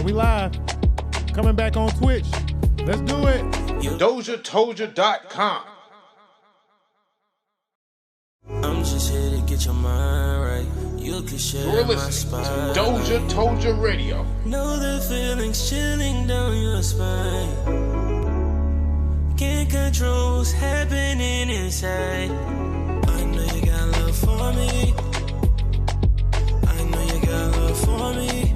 We live. Coming back on Twitch. Let's do it. DozhaToldya.com. I'm just here to get your mind right. You can share You're my listening spine. to Doja Toldya Radio. Know the feelings chilling down your spine. Can't control what's happening inside. I know you got love for me. I know you got love for me.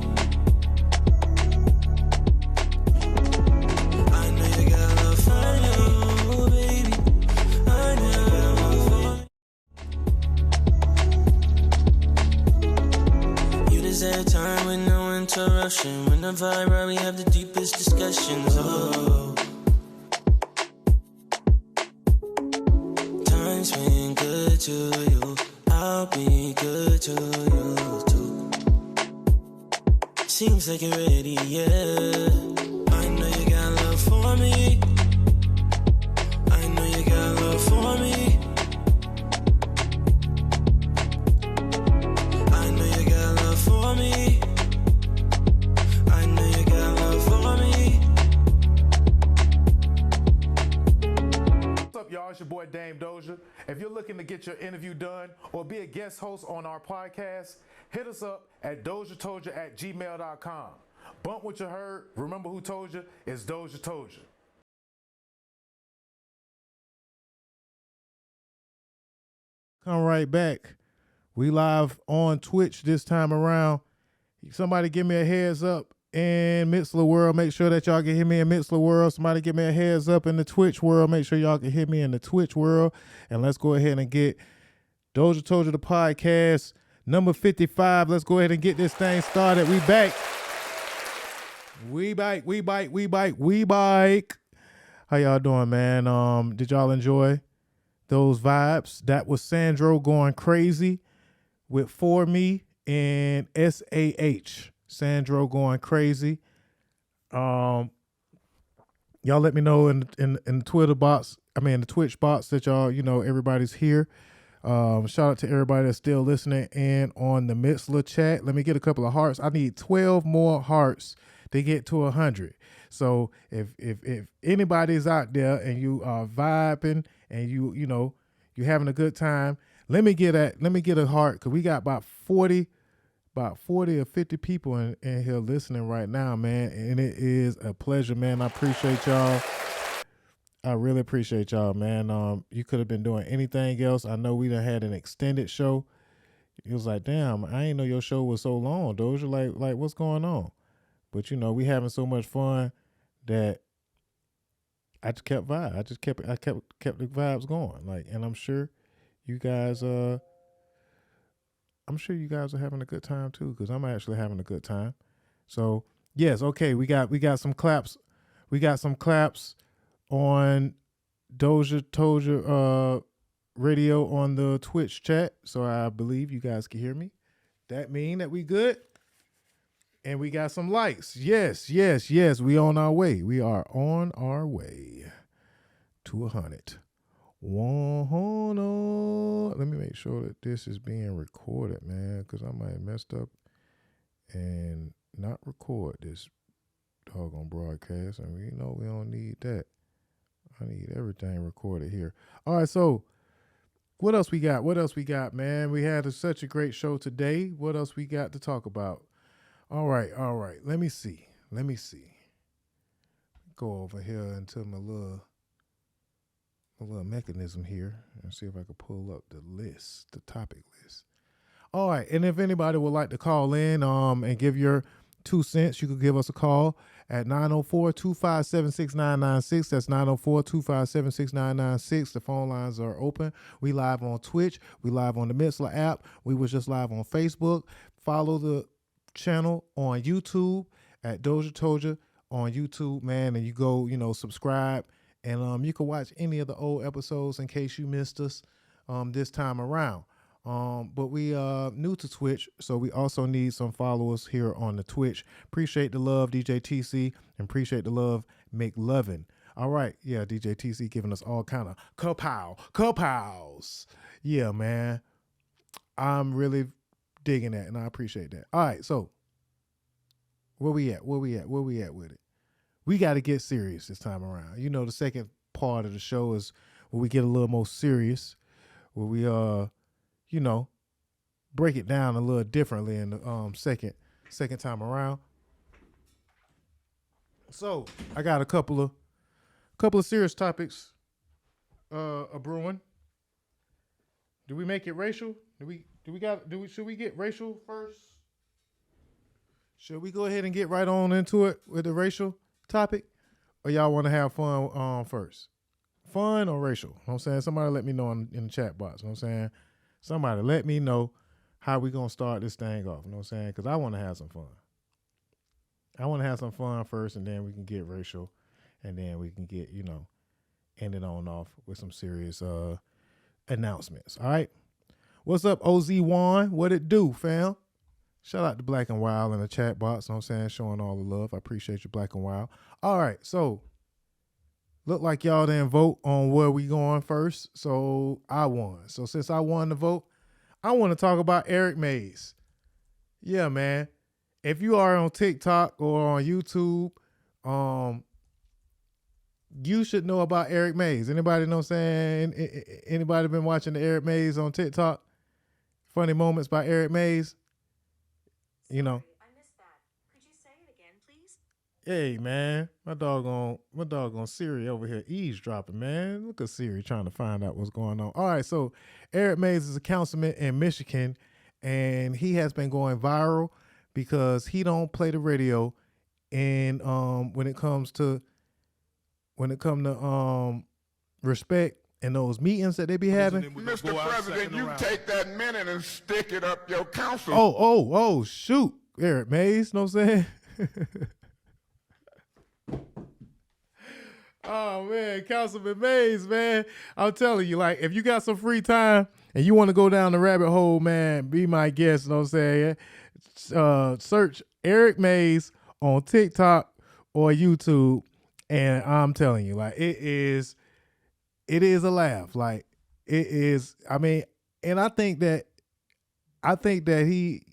I know you got love for you, baby. I know you got love for me. You deserve time with no interruption. When the vibe right, we have the deepest discussions. Oh. Time's been good to you. I'll be good to you too. Seems like you're ready, yeah. I know you got love for me. I know you got love for me. I know you got love for me. I know you got love for me. What's up, y'all? It's your boy Dame Doja. If you're looking to get your interview done or be a guest host on our podcast, hit us up at DozhaToldya@gmail.com. Bump what you heard. Remember who told you? It's Doja Toldya. Come right back. We live on Twitch this time around. Somebody give me a heads up in Mixler World. Make sure that y'all can hear me in Mixler World. Somebody give me a heads up in the Twitch world. Make sure y'all can hear me in the Twitch world. And let's go ahead and get Doja Toldya the podcast number 55. Let's go ahead and get this thing started. We back. We bike. How y'all doing, man? Did y'all enjoy those vibes? That was Sandrogoincrazy with For Me and SAH. Sandrogoincrazy. Y'all let me know in the Twitter box, in the Twitch box that y'all, everybody's here. Shout out to everybody that's still listening and on the Mixler chat. Let me get a couple of hearts. I need 12 more hearts to get to 100. So if anybody's out there and you are vibing and you having a good time, let me get a heart, because we got about 40 or 50 people in here listening right now, man. And it is a pleasure, man. I appreciate y'all. I really appreciate y'all, man. You could have been doing anything else. I know we done had an extended show. It was like, damn, I ain't know your show was so long, Doja. Like what's going on? But we having so much fun that I just kept vibe. I kept the vibes going. And I'm sure you guys are having a good time too, because I'm actually having a good time. So yes, okay, we got some claps. We got some claps on Doja Toldya radio on the Twitch chat. So I believe you guys can hear me. That mean that we good. And we got some likes. Yes. We on our way. We are on our way to 100. 100. Let me make sure that this is being recorded, man, because I might have messed up and not record this doggone broadcast. And we don't need that. I need everything recorded here. All right, so what else we got? Man? We had such a great show today. What else we got to talk about? All right. Let me see. Go over here into my little mechanism here and see if I can pull up the topic list. All right, and if anybody would like to call in and give your 2 cents, you could give us a call at 904-257-6996. That's 904-257-6996. The phone lines are open. We live on Twitch. We live on the Mixler app. We was just live on Facebook. Follow the channel on YouTube at Doja Toldya on YouTube, man, and you go, subscribe, and you can watch any of the old episodes in case you missed us this time around. But we new to Twitch, so we also need some followers here on the Twitch. Appreciate the love, DJ TC, and appreciate the love, McLovin. All right, yeah, DJ TC giving us all kind of kapows. Yeah, man, I'm really digging that, and I appreciate that. All right, so Where we at with it? We got to get serious this time around. You know, the second part of the show is where we get a little more serious, where we you know, break it down a little differently in the second time around. So I got a couple of serious topics brewing. Do we make it racial? Should we get racial first? Should we go ahead and get right on into it with the racial topic? Or y'all want to have fun first? Fun or racial? You know what I'm saying? Somebody let me know in the chat box. You know what I'm saying? Somebody let me know how we going to start this thing off. You know what I'm saying? Because I want to have some fun. I want to have some fun first, and then we can get racial. And then we can get, you know, end it on off with some serious announcements. All right? What's up, OZ1? What it do, fam? Shout out to Black and Wild in the chat box. You know what I'm saying? Showing all the love. I appreciate you, Black and Wild. All right, so look like y'all didn't vote on where we going first, so I won. So since I won the vote, I want to talk about Eric Mays. Yeah, man. If you are on TikTok or on YouTube, you should know about Eric Mays. Anybody know what I'm saying? Anybody been watching the Eric Mays on TikTok? Funny moments by Eric Mays. You know. I missed that. Could you say it again, please? Hey, man. My doggone Siri over here eavesdropping, man. Look at Siri trying to find out what's going on. All right, so Eric Mays is a councilman in Michigan, and he has been going viral because he don't play the radio, and when it comes to respect and those meetings that they be having. Mr. President, you take that minute and stick it up your council. Oh, shoot. Eric Mays, know what I'm saying? Oh, man, Councilman Mays, man. I'm telling you, like, if you got some free time and you want to go down the rabbit hole, man, be my guest, know what I'm saying? Search Eric Mays on TikTok or YouTube, and I'm telling you, like, it is a laugh. Like, it is, I mean, and I think that he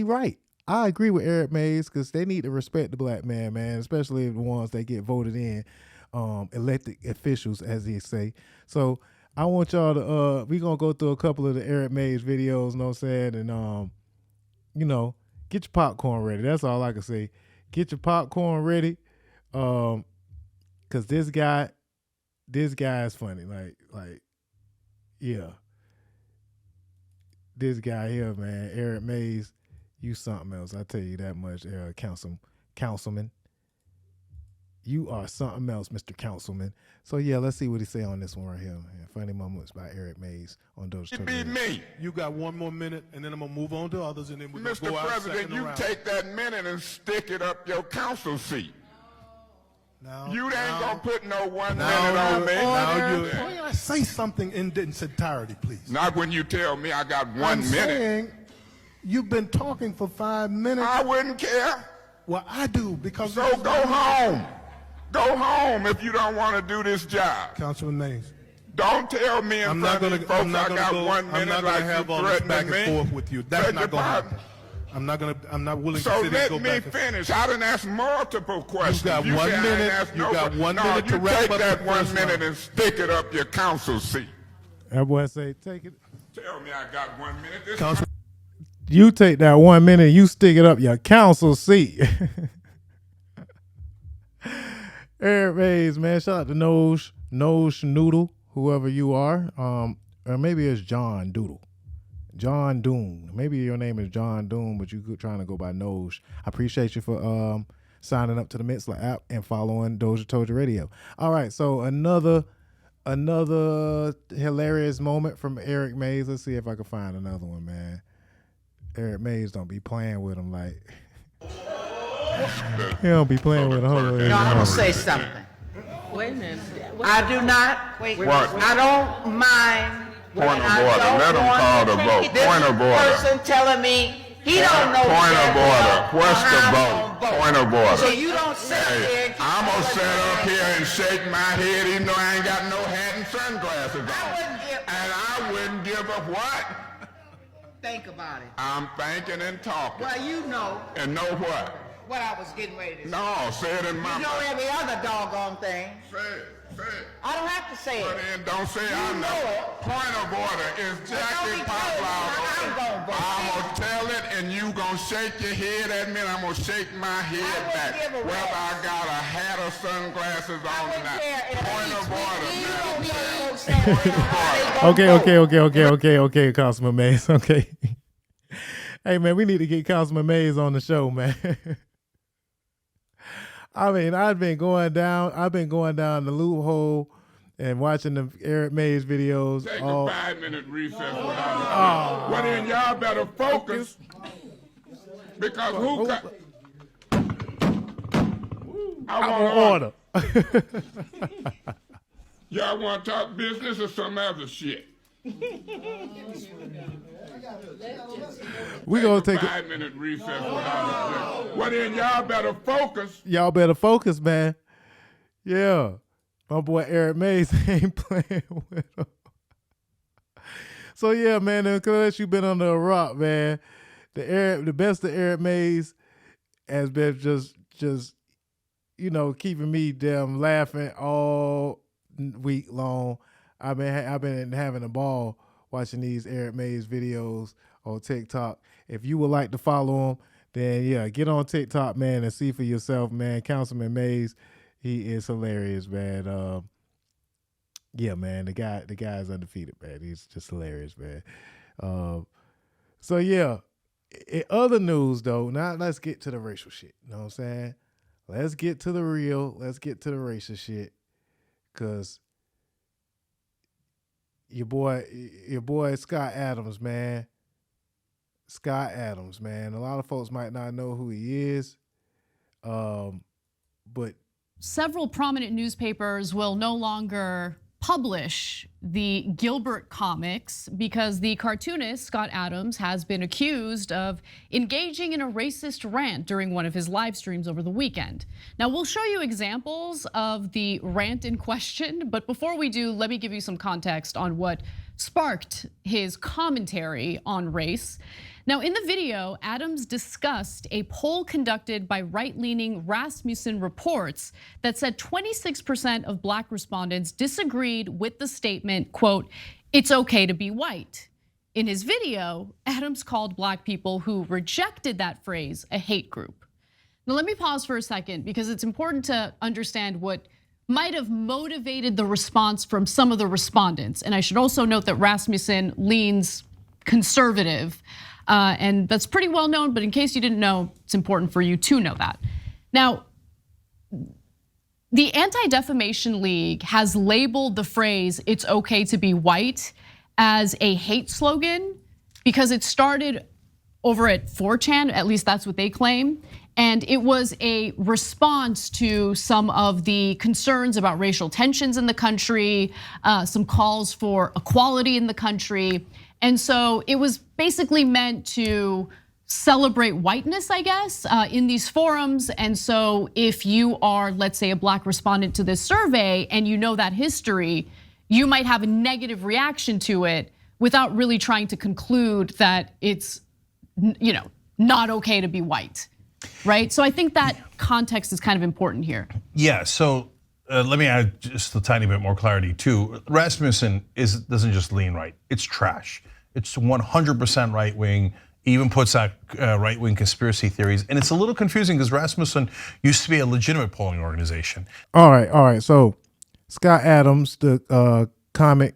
right. I agree with Eric Mays because they need to respect the black man, especially the ones that get voted in, elected officials, as they say. So I want y'all to, we going to go through a couple of the Eric Mays videos, you know what I'm saying? And, you know, get your popcorn ready. That's all I can say. Get your popcorn ready. Cause this guy is funny. Like, yeah. This guy here, man, Eric Mays, you something else. I tell you that much, Councilman. You are something else, Mr. Councilman. So yeah, let's see what he say on this one right here. Man. Funny moments by Eric Mays on DOZHATOLDYA. It be me. You got one more minute, and then I'm gonna move on to others, and then we're gonna Mr. go out President, second you round. take that minute and stick it up your council seat. Now, You ain't gonna put no 1 minute now, on me. Now I say something in its entirety, please. Not when you tell me I got 1 I'm minute. saying you've been talking for 5 minutes. I wouldn't care. Well, I do because. So go home. Go home if you don't want to do this job. Councilman Mays. Don't tell me in front of these folks I got 1 minute I'm not like gonna have you all this back threatening and me. forth with you. That's Beg not your gonna happen. pardon? I'm not willing to So sit and let go me back and finish. I done asked multiple questions. got You 1 say I ain't minute. asked You no got que- 1 no, minute to you wrap take up that the 1 first minute round. and stick it up your council seat. That boy say, take it. Tell me I got 1 minute. This Council- You take that 1 minute, you stick it up your council seat. Eric Mays, man. Shout out to Nose Noodle, whoever you are. Or maybe it's John Doodle. John Doom. Maybe your name is John Doom, but you're trying to go by Nose. I appreciate you for signing up to the Mitzler app and following DozhaToldya Radio. All right, so another hilarious moment from Eric Mays. Let's see if I can find another one, man. Eric Mays don't be playing with him like he don't be playing with him. Hold on. No, I'm gonna say something. Wait a minute. I do not. What? I don't mind. Point of and I order. don't Let 'em want call the vote. This Point of order. person telling me he don't know. Point of order. What's the how vote? I'm gonna Point of order. So you don't sit there. Hey, and keep I'm gonna telling sit me up here and shake my head even though I ain't got no hat and sunglasses on. wouldn't give- And I wouldn't give up what? Think about it. I'm thinking and talking. Well, you know. And know what? what I was getting ready to say. No, say it in my You know every other doggone thing. Say it, say it. I don't have to say But it. then don't say I know know. it. Point of order is Jackie don't be telling me how I'm gonna vote. I'm going to tell it and you going to shake your head at me and I'm going to shake my head wouldn't back. give a Whether rap. I got a hat or sunglasses on or wouldn't not. care if Point of order, you Madam don't know Chair. folks saying how they gonna vote. Okay, Councilman Mays. Okay. Hey man, we need to get Councilman Mays on the show, man. I mean, I've been going down the loophole and watching the Eric Mays videos. Take all, a 5-minute recess without Well then y'all better focus. Because who got... I'm on order. Y'all want to talk business or some other shit? We gonna take a 5-minute recess without Well then y'all better focus. Y'all better focus, man. Yeah. My boy Eric Mays ain't playing with him. So yeah, man, unless you've been under a rock, man, the best of Eric Mays has been just keeping me damn laughing all week long. I've been having a ball watching these Eric Mays videos on TikTok. If you would like to follow him, then yeah, get on TikTok, man, and see for yourself, man. Councilman Mays, he is hilarious, man. Yeah, man, the guy is undefeated, man. He's just hilarious, man. So yeah, in other news though, now let's get to the racial shit. You know what I'm saying? Let's get to the real. Let's get to the racial shit, cause your boy Scott Adams, man. Scott Adams, man. A lot of folks might not know who he is, but several prominent newspapers will no longer publish the Gilbert comics because the cartoonist Scott Adams has been accused of engaging in a racist rant during one of his live streams over the weekend. Now we'll show you examples of the rant in question, but before we do, let me give you some context on what sparked his commentary on race. Now, in the video, Adams discussed a poll conducted by right-leaning Rasmussen reports that said 26% of Black respondents disagreed with the statement, quote, "It's okay to be white." In his video, Adams called Black people who rejected that phrase a hate group. Now, let me pause for a second because it's important to understand what might have motivated the response from some of the respondents. And I should also note that Rasmussen leans conservative. And that's pretty well known, but in case you didn't know, it's important for you to know that. Now, the Anti-Defamation League has labeled the phrase, "It's okay to be white," as a hate slogan because it started over at 4chan, at least that's what they claim. And it was a response to some of the concerns about racial tensions in the country, some calls for equality in the country. And so it was basically meant to celebrate whiteness, I guess, in these forums. And so if you are, let's say, a Black respondent to this survey and you know that history, you might have a negative reaction to it without really trying to conclude that it's, not okay to be white, right? So I think that context is kind of important here. Yeah, so let me add just a tiny bit more clarity too. Rasmussen doesn't just lean right, it's trash. It's 100% right wing, even puts out right wing conspiracy theories. And it's a little confusing because Rasmussen used to be a legitimate polling organization. All right. So Scott Adams, the comic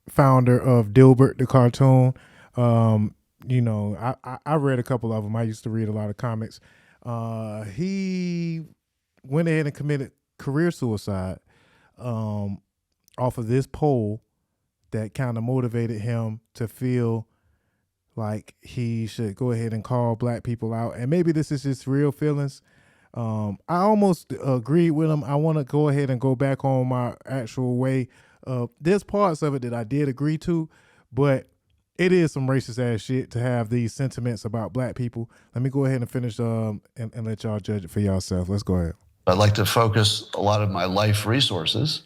founder of Dilbert, the cartoon, I read a couple of them. I used to read a lot of comics. He went ahead and committed career suicide off of this poll that kind of motivated him to feel like he should go ahead and call Black people out. And maybe this is his real feelings. I almost agreed with him. I want to go ahead and go back on my actual way. There's parts of it that I did agree to, but it is some racist ass shit to have these sentiments about Black people. Let me go ahead and finish and let y'all judge it for yourself. Let's go ahead. I'd like to focus a lot of my life resources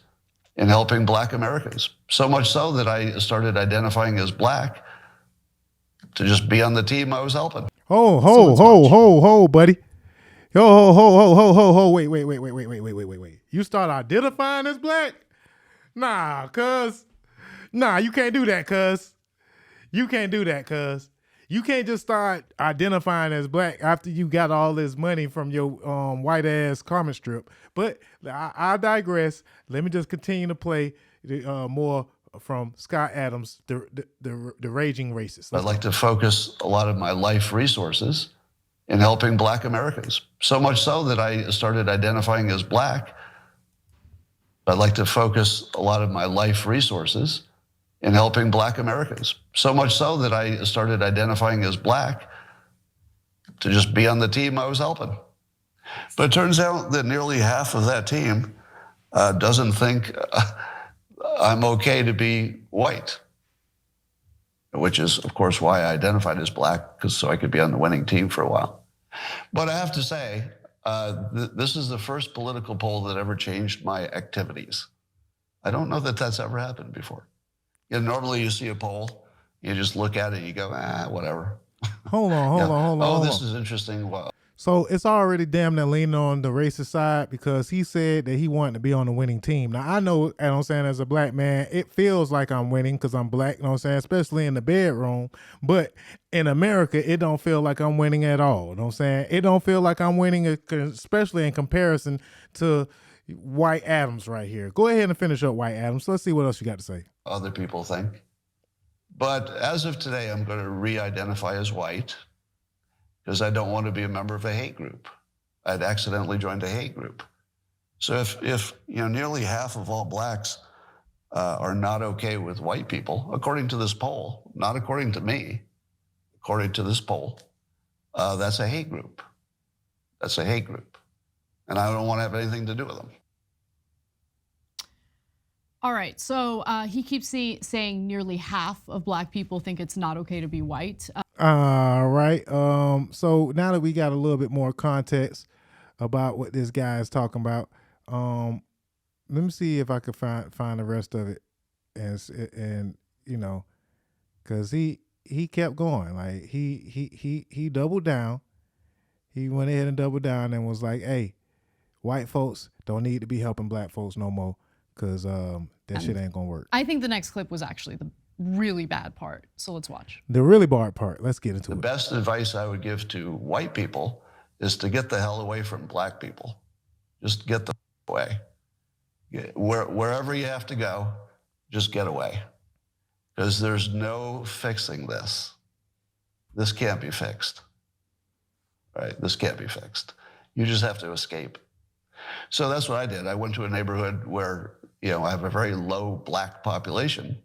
in helping Black Americans. So much so that I started identifying as Black to just be on the team I was helping. Ho, buddy. Wait. You start identifying as black? Nah, cuz. Nah, you can't do that, cuz. You can't do that, cuz. You can't just start identifying as black after you got all this money from your white ass comic strip. But I digress. Let me just continue to play more from Scott Adams, the raging racist. I'd like to focus a lot of my life resources in helping black Americans. So much so that I started identifying as black. I'd like to focus a lot of my life resources in helping black Americans. So much so that I started identifying as black to just be on the team I was helping. But it turns out that nearly half of that team doesn't think I'm okay to be white, which is, of course, why I identified as black, because so I could be on the winning team for a while. But I have to say, this is the first political poll that ever changed my activities. I don't know that that's ever happened before. You know, normally you see a poll, you just look at it and you go, whatever. Hold on. Oh, this is interesting. Wow. So it's already damn near leaning on the racist side because he said that he wanted to be on the winning team. Now, I know, you know what I'm saying, as a black man, it feels like I'm winning because I'm black, you know what I'm saying, especially in the bedroom. But in America, it don't feel like I'm winning at all. You know what I'm saying? It don't feel like I'm winning, especially in comparison to White Adams right here. Go ahead and finish up White Adams. Let's see what else you got to say. Other people think. But as of today, I'm going to re-identify as white because I don't want to be a member of a hate group. I'd accidentally joined a hate group. So if you know, nearly half of all blacks are not okay with white people, according to this poll, not according to me, according to this poll, that's a hate group. That's a hate group. And I don't want to have anything to do with them. All right, so he keeps saying nearly half of black people think it's not okay to be white. All right. So now that we got a little bit more context about what this guy is talking about, let me see if I could find the rest of it, and you know, because he kept going, like he doubled down. He went ahead and doubled down and was like, "Hey, white folks don't need to be helping black folks no more, because that shit ain't gonna work." I think the next clip was actually the really bad part, so let's watch. The really bad part. Let's get into it. The best advice I would give to white people is to get the hell away from black people. Just get the away. Wherever you have to go, just get away. Because there's no fixing this. This can't be fixed. Right? This can't be fixed. You just have to escape. So that's what I did. I went to a neighborhood where, you know, I have a very low black population.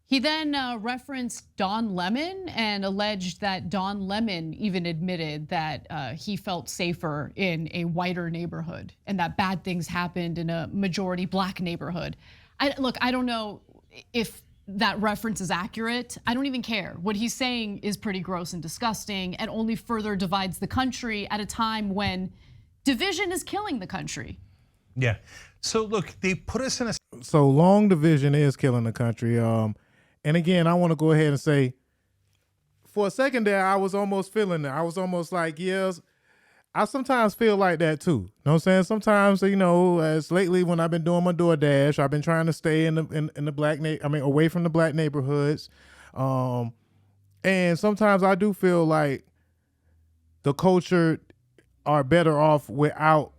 He then referenced Don Lemon and alleged that Don Lemon even admitted that he felt safer in a whiter neighborhood and that bad things happened in a majority black neighborhood. Look, I don't know if that reference is accurate. I don't even care. What he's saying is pretty gross and disgusting and only further divides the country at a time when division is killing the country. Yeah. So look, they put us in a... So long division is killing the country. And again, I want to go ahead and say, for a second there, I was almost feeling that. I was almost like, yes, I sometimes feel like that too. You know what I'm saying? Sometimes, you know, as lately when I've been doing my DoorDash, I've been trying to stay in the black, away from the black neighborhoods. And sometimes I do feel like the culture are better off without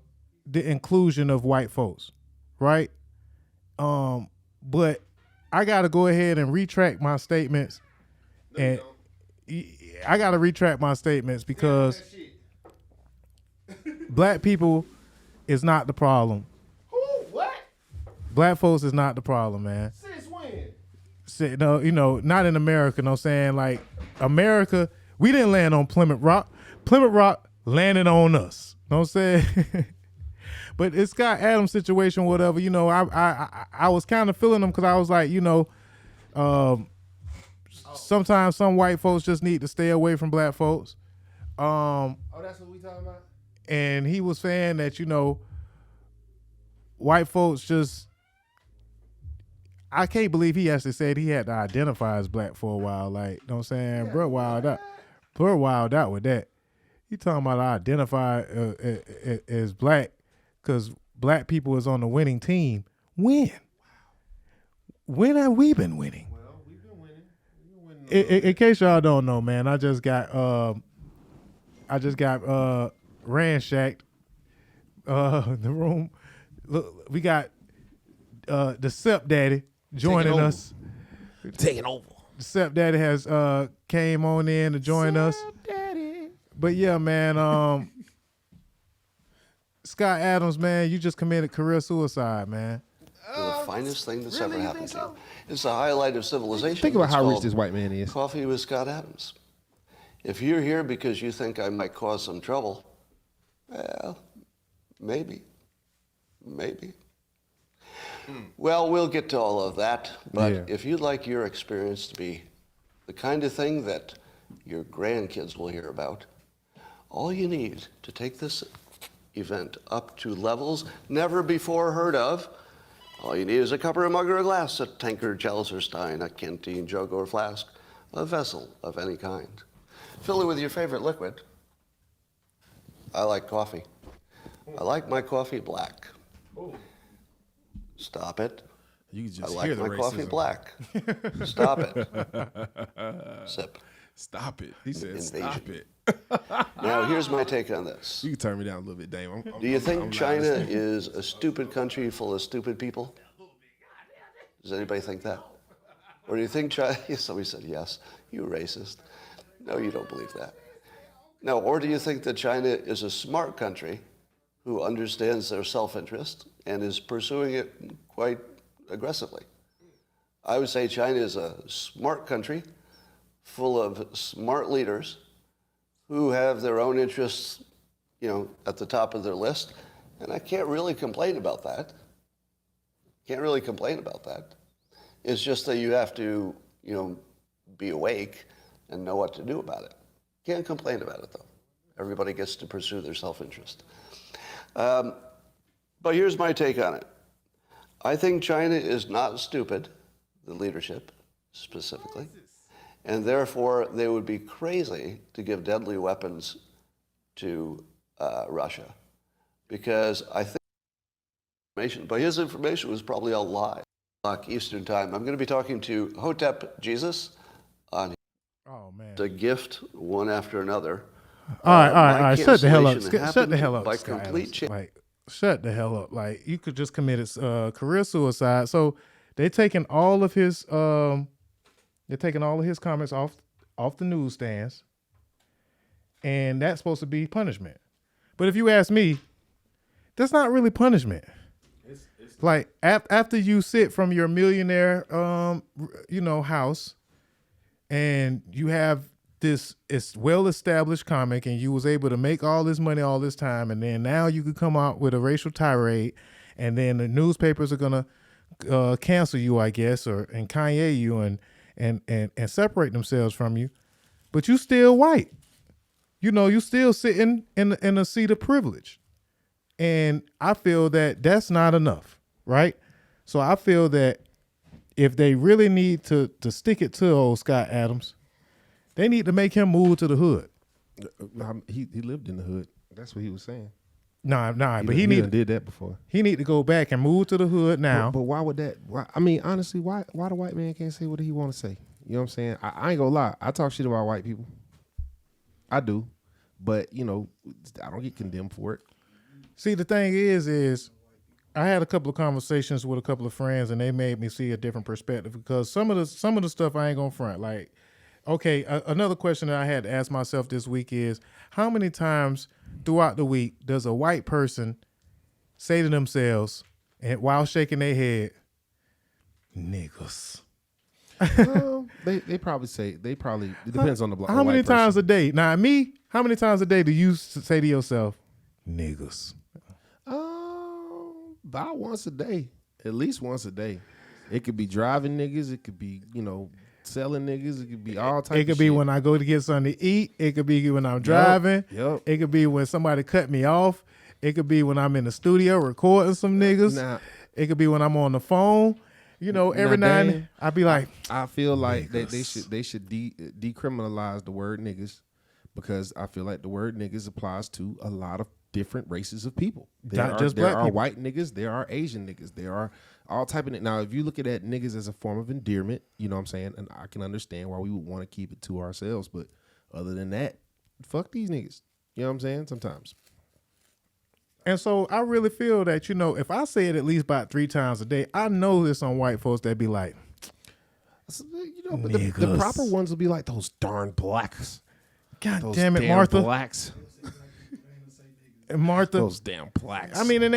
the inclusion of white folks, right? But I got to go ahead and retract my statements. And I got to retract my statements because black people is not the problem. Who? What? Black folks is not the problem, man. Since when? No, you know, not in America, you know what I'm saying? Like, America, we didn't land on Plymouth Rock. Plymouth Rock landed on us. You know what I'm saying? But it's Scott Adams situation, whatever, you know, I was kind of feeling them because I was like, you know, sometimes some white folks just need to stay away from black folks. Oh, that's what we talking about? And he was saying that, you know, white folks just, I can't believe he actually said he had to identify as black for a while. Like, you know what I'm saying? Bro wild out with that. He talking about I identify as black because black people is on the winning team. When? When have we been winning? Well, we've been winning. In case y'all don't know, man, I just got ransacked. The room. Look, we got the Sep Daddy joining us. Taking over. The Sep Daddy has came on in to join us. Daddy. But yeah, man, Scott Adams, man, you just committed career suicide, man. The finest thing that's ever happened to you. It's the highlight of civilization. Think about It's how rich called this white man is. Coffee with Scott Adams. If you're here because you think I might cause some trouble, well, maybe. Well, we'll get to all of that, but Yeah. if you'd like your experience to be the kind of thing that your grandkids will hear about, all you need to take this event up to levels never before heard of, all you need is a cup or a mug or a glass, a tankard, chalice or stein, a canteen, jug or flask, a vessel of any kind. Fill it with your favorite liquid. I like coffee. I like my coffee black. Stop it. You can just I like hear the my coffee racism. black. Stop it. Sip. Stop it. He said, Invasion. stop it. Now, here's my take on this. You can turn me down a little bit, Dame. Do you think I'm not China listening. is a stupid country full of stupid people? Does anybody think that? Or do you think China, somebody said yes, you racist. No, you don't believe that. No, or do you think that China is a smart country who understands their self-interest and is pursuing it quite aggressively? I would say China is a smart country full of smart leaders who have their own interests, at the top of their list. And I can't really complain about that. It's just that you have to, be awake and know what to do about it. Can't complain about it, though. Everybody gets to pursue their self-interest. But here's my take on it. I think China is not stupid, the leadership specifically, and therefore they would be crazy to give deadly weapons to Russia, because I think but his information was probably all lies. Eastern time. I'm going to be talking to Hotep Jesus on the gift one after another. All right. Shut the hell up. cancellation Shut the hell up. by Scott complete Adams. change. Like, shut the hell up. Like, you could just committed career suicide. So they're taking all of his comments off the newsstands, and that's supposed to be punishment. But if you ask me, that's not really punishment. Like after you sit from your millionaire, house, and you have this well-established comic, and you was able to make all this money all this time, and then now you could come out with a racial tirade, and then the newspapers are gonna cancel you, I guess, and Kanye you, and separate themselves from you, but you still white. You still sitting in a seat of privilege, and I feel that that's not enough. Right? So I feel that if they really need to stick it to old Scott Adams, they need to make him move to the hood. He lived in the hood. That's what he was saying. Nah, but he did that before. He need to go back and move to the hood now. But why would that? Honestly, why the white man can't say what he want to say? You know what I'm saying? I ain't gonna lie. I talk shit about white people. I do, but I don't get condemned for it. See, the thing is I had a couple of conversations with a couple of friends, and they made me see a different perspective, because some of the stuff I ain't gonna front. Like, okay, another question that I had to ask myself this week is, how many times throughout the week does a white person say to themselves, and while shaking their head, niggas? They probably say, it depends on the block. How many times a day? Now, me, how many times a day do you say to yourself, niggas? About once a day, at least once a day. It could be driving niggas. It could be, selling niggas. It could be all types of shit. It could be when I go to get something to eat. It could be when I'm driving. Yep. It could be when somebody cut me off. It could be when I'm in the studio recording some niggas. It could be when I'm on the phone. Every now and then I'd be like, I feel like they should decriminalize the word niggas, because I feel like the word niggas applies to a lot of different races of people. Not just black there are people. white niggas, there are Asian niggas, there are all type of now. If you look at that niggas as a form of endearment, you know what I'm saying, and I can understand why we would want to keep it to ourselves. But other than that, fuck these niggas. You know what I'm saying? Sometimes. And so I really feel that, if I say it at least about 3 times a day, I know there's some white folks that be like, but the proper ones will be like those darn blacks. God Those damn it, damn Martha. Blacks. And Martha. Those damn blacks. I mean, in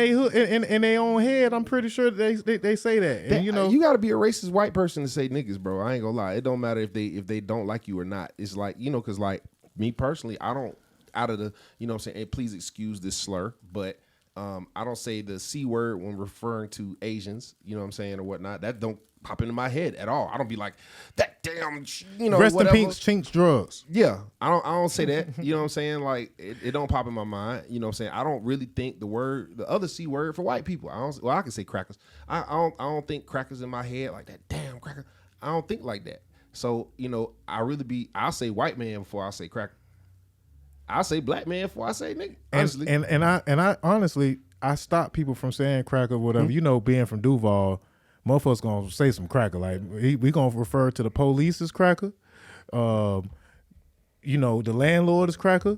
their own head, I'm pretty sure they say that. And, you got to be a racist white person to say niggas, bro. I ain't gonna lie. It don't matter if they don't like you or not. It's like, because like me personally, I don't, out of the, you know what I'm saying, and please excuse this slur, but I don't say the C word when referring to Asians, you know what I'm saying, or whatnot. That don't pop into my head at all. I don't be like, that damn, rest whatever. in peace, Chinks drugs. Yeah, I don't say that. You know what I'm saying? Like it don't pop in my mind. You know what I'm saying? I don't really think the other C word for white people. I can say crackers. I don't think crackers in my head like that. Damn cracker. I don't think like that. So I'll say white man before I say cracker. I'll say black man before I say nigga. Honestly. And I honestly, I stop people from saying cracker, whatever. Being from Duval, motherfuckers gonna say some cracker. Like we gonna refer to the police as cracker. The landlord is cracker.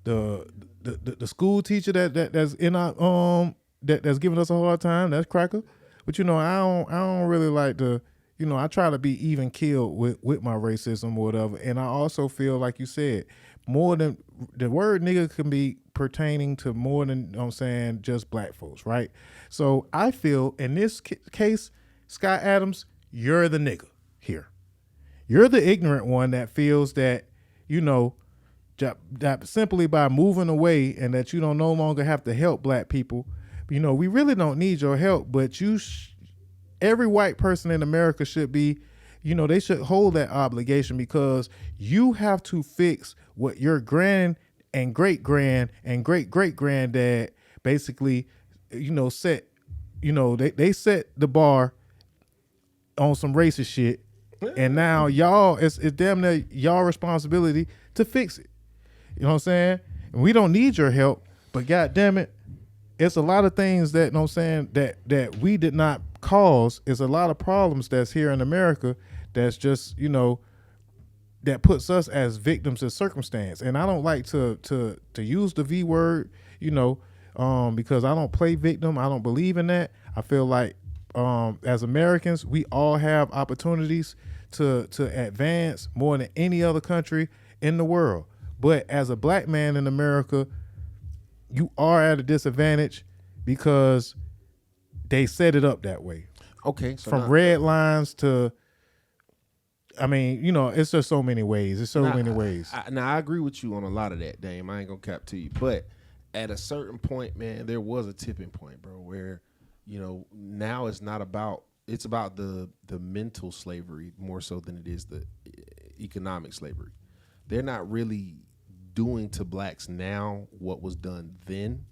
The school teacher that's in our that's giving us a hard time, that's cracker. But I don't really like to. I try to be even keeled with my racism or whatever. And I also feel like you said, more than the word nigga can be pertaining to more than, just black folks, right? So I feel in this case, Scott Adams, you're the nigga here. You're the ignorant one that feels that, that simply by moving away and that you don't no longer have to help black people, we really don't need your help, but every white person in America should be, they should hold that obligation because you have to fix what your grand and great grand and great great granddad basically, set, they set the bar on some racist shit. And now y'all, it's damn near y'all responsibility to fix it. You know what I'm saying? And we don't need your help, but God damn it, it's a lot of things that, that we did not cause. It's a lot of problems that's here in America that's just, that puts us as victims of circumstance. And I don't like to use the V word, because I don't play victim. I don't believe in that. I feel like as Americans, we all have opportunities to advance more than any other country in the world. But as a black man in America, you are at a disadvantage because they set it up that way. Okay. So from red lines to, it's just so many ways. It's so many ways. I agree with you on a lot of that, Dame. I ain't gonna cap to you. But at a certain point, man, there was a tipping point, bro, where, now it's about the mental slavery more so than it is the economic slavery. They're not really doing to blacks now what was done then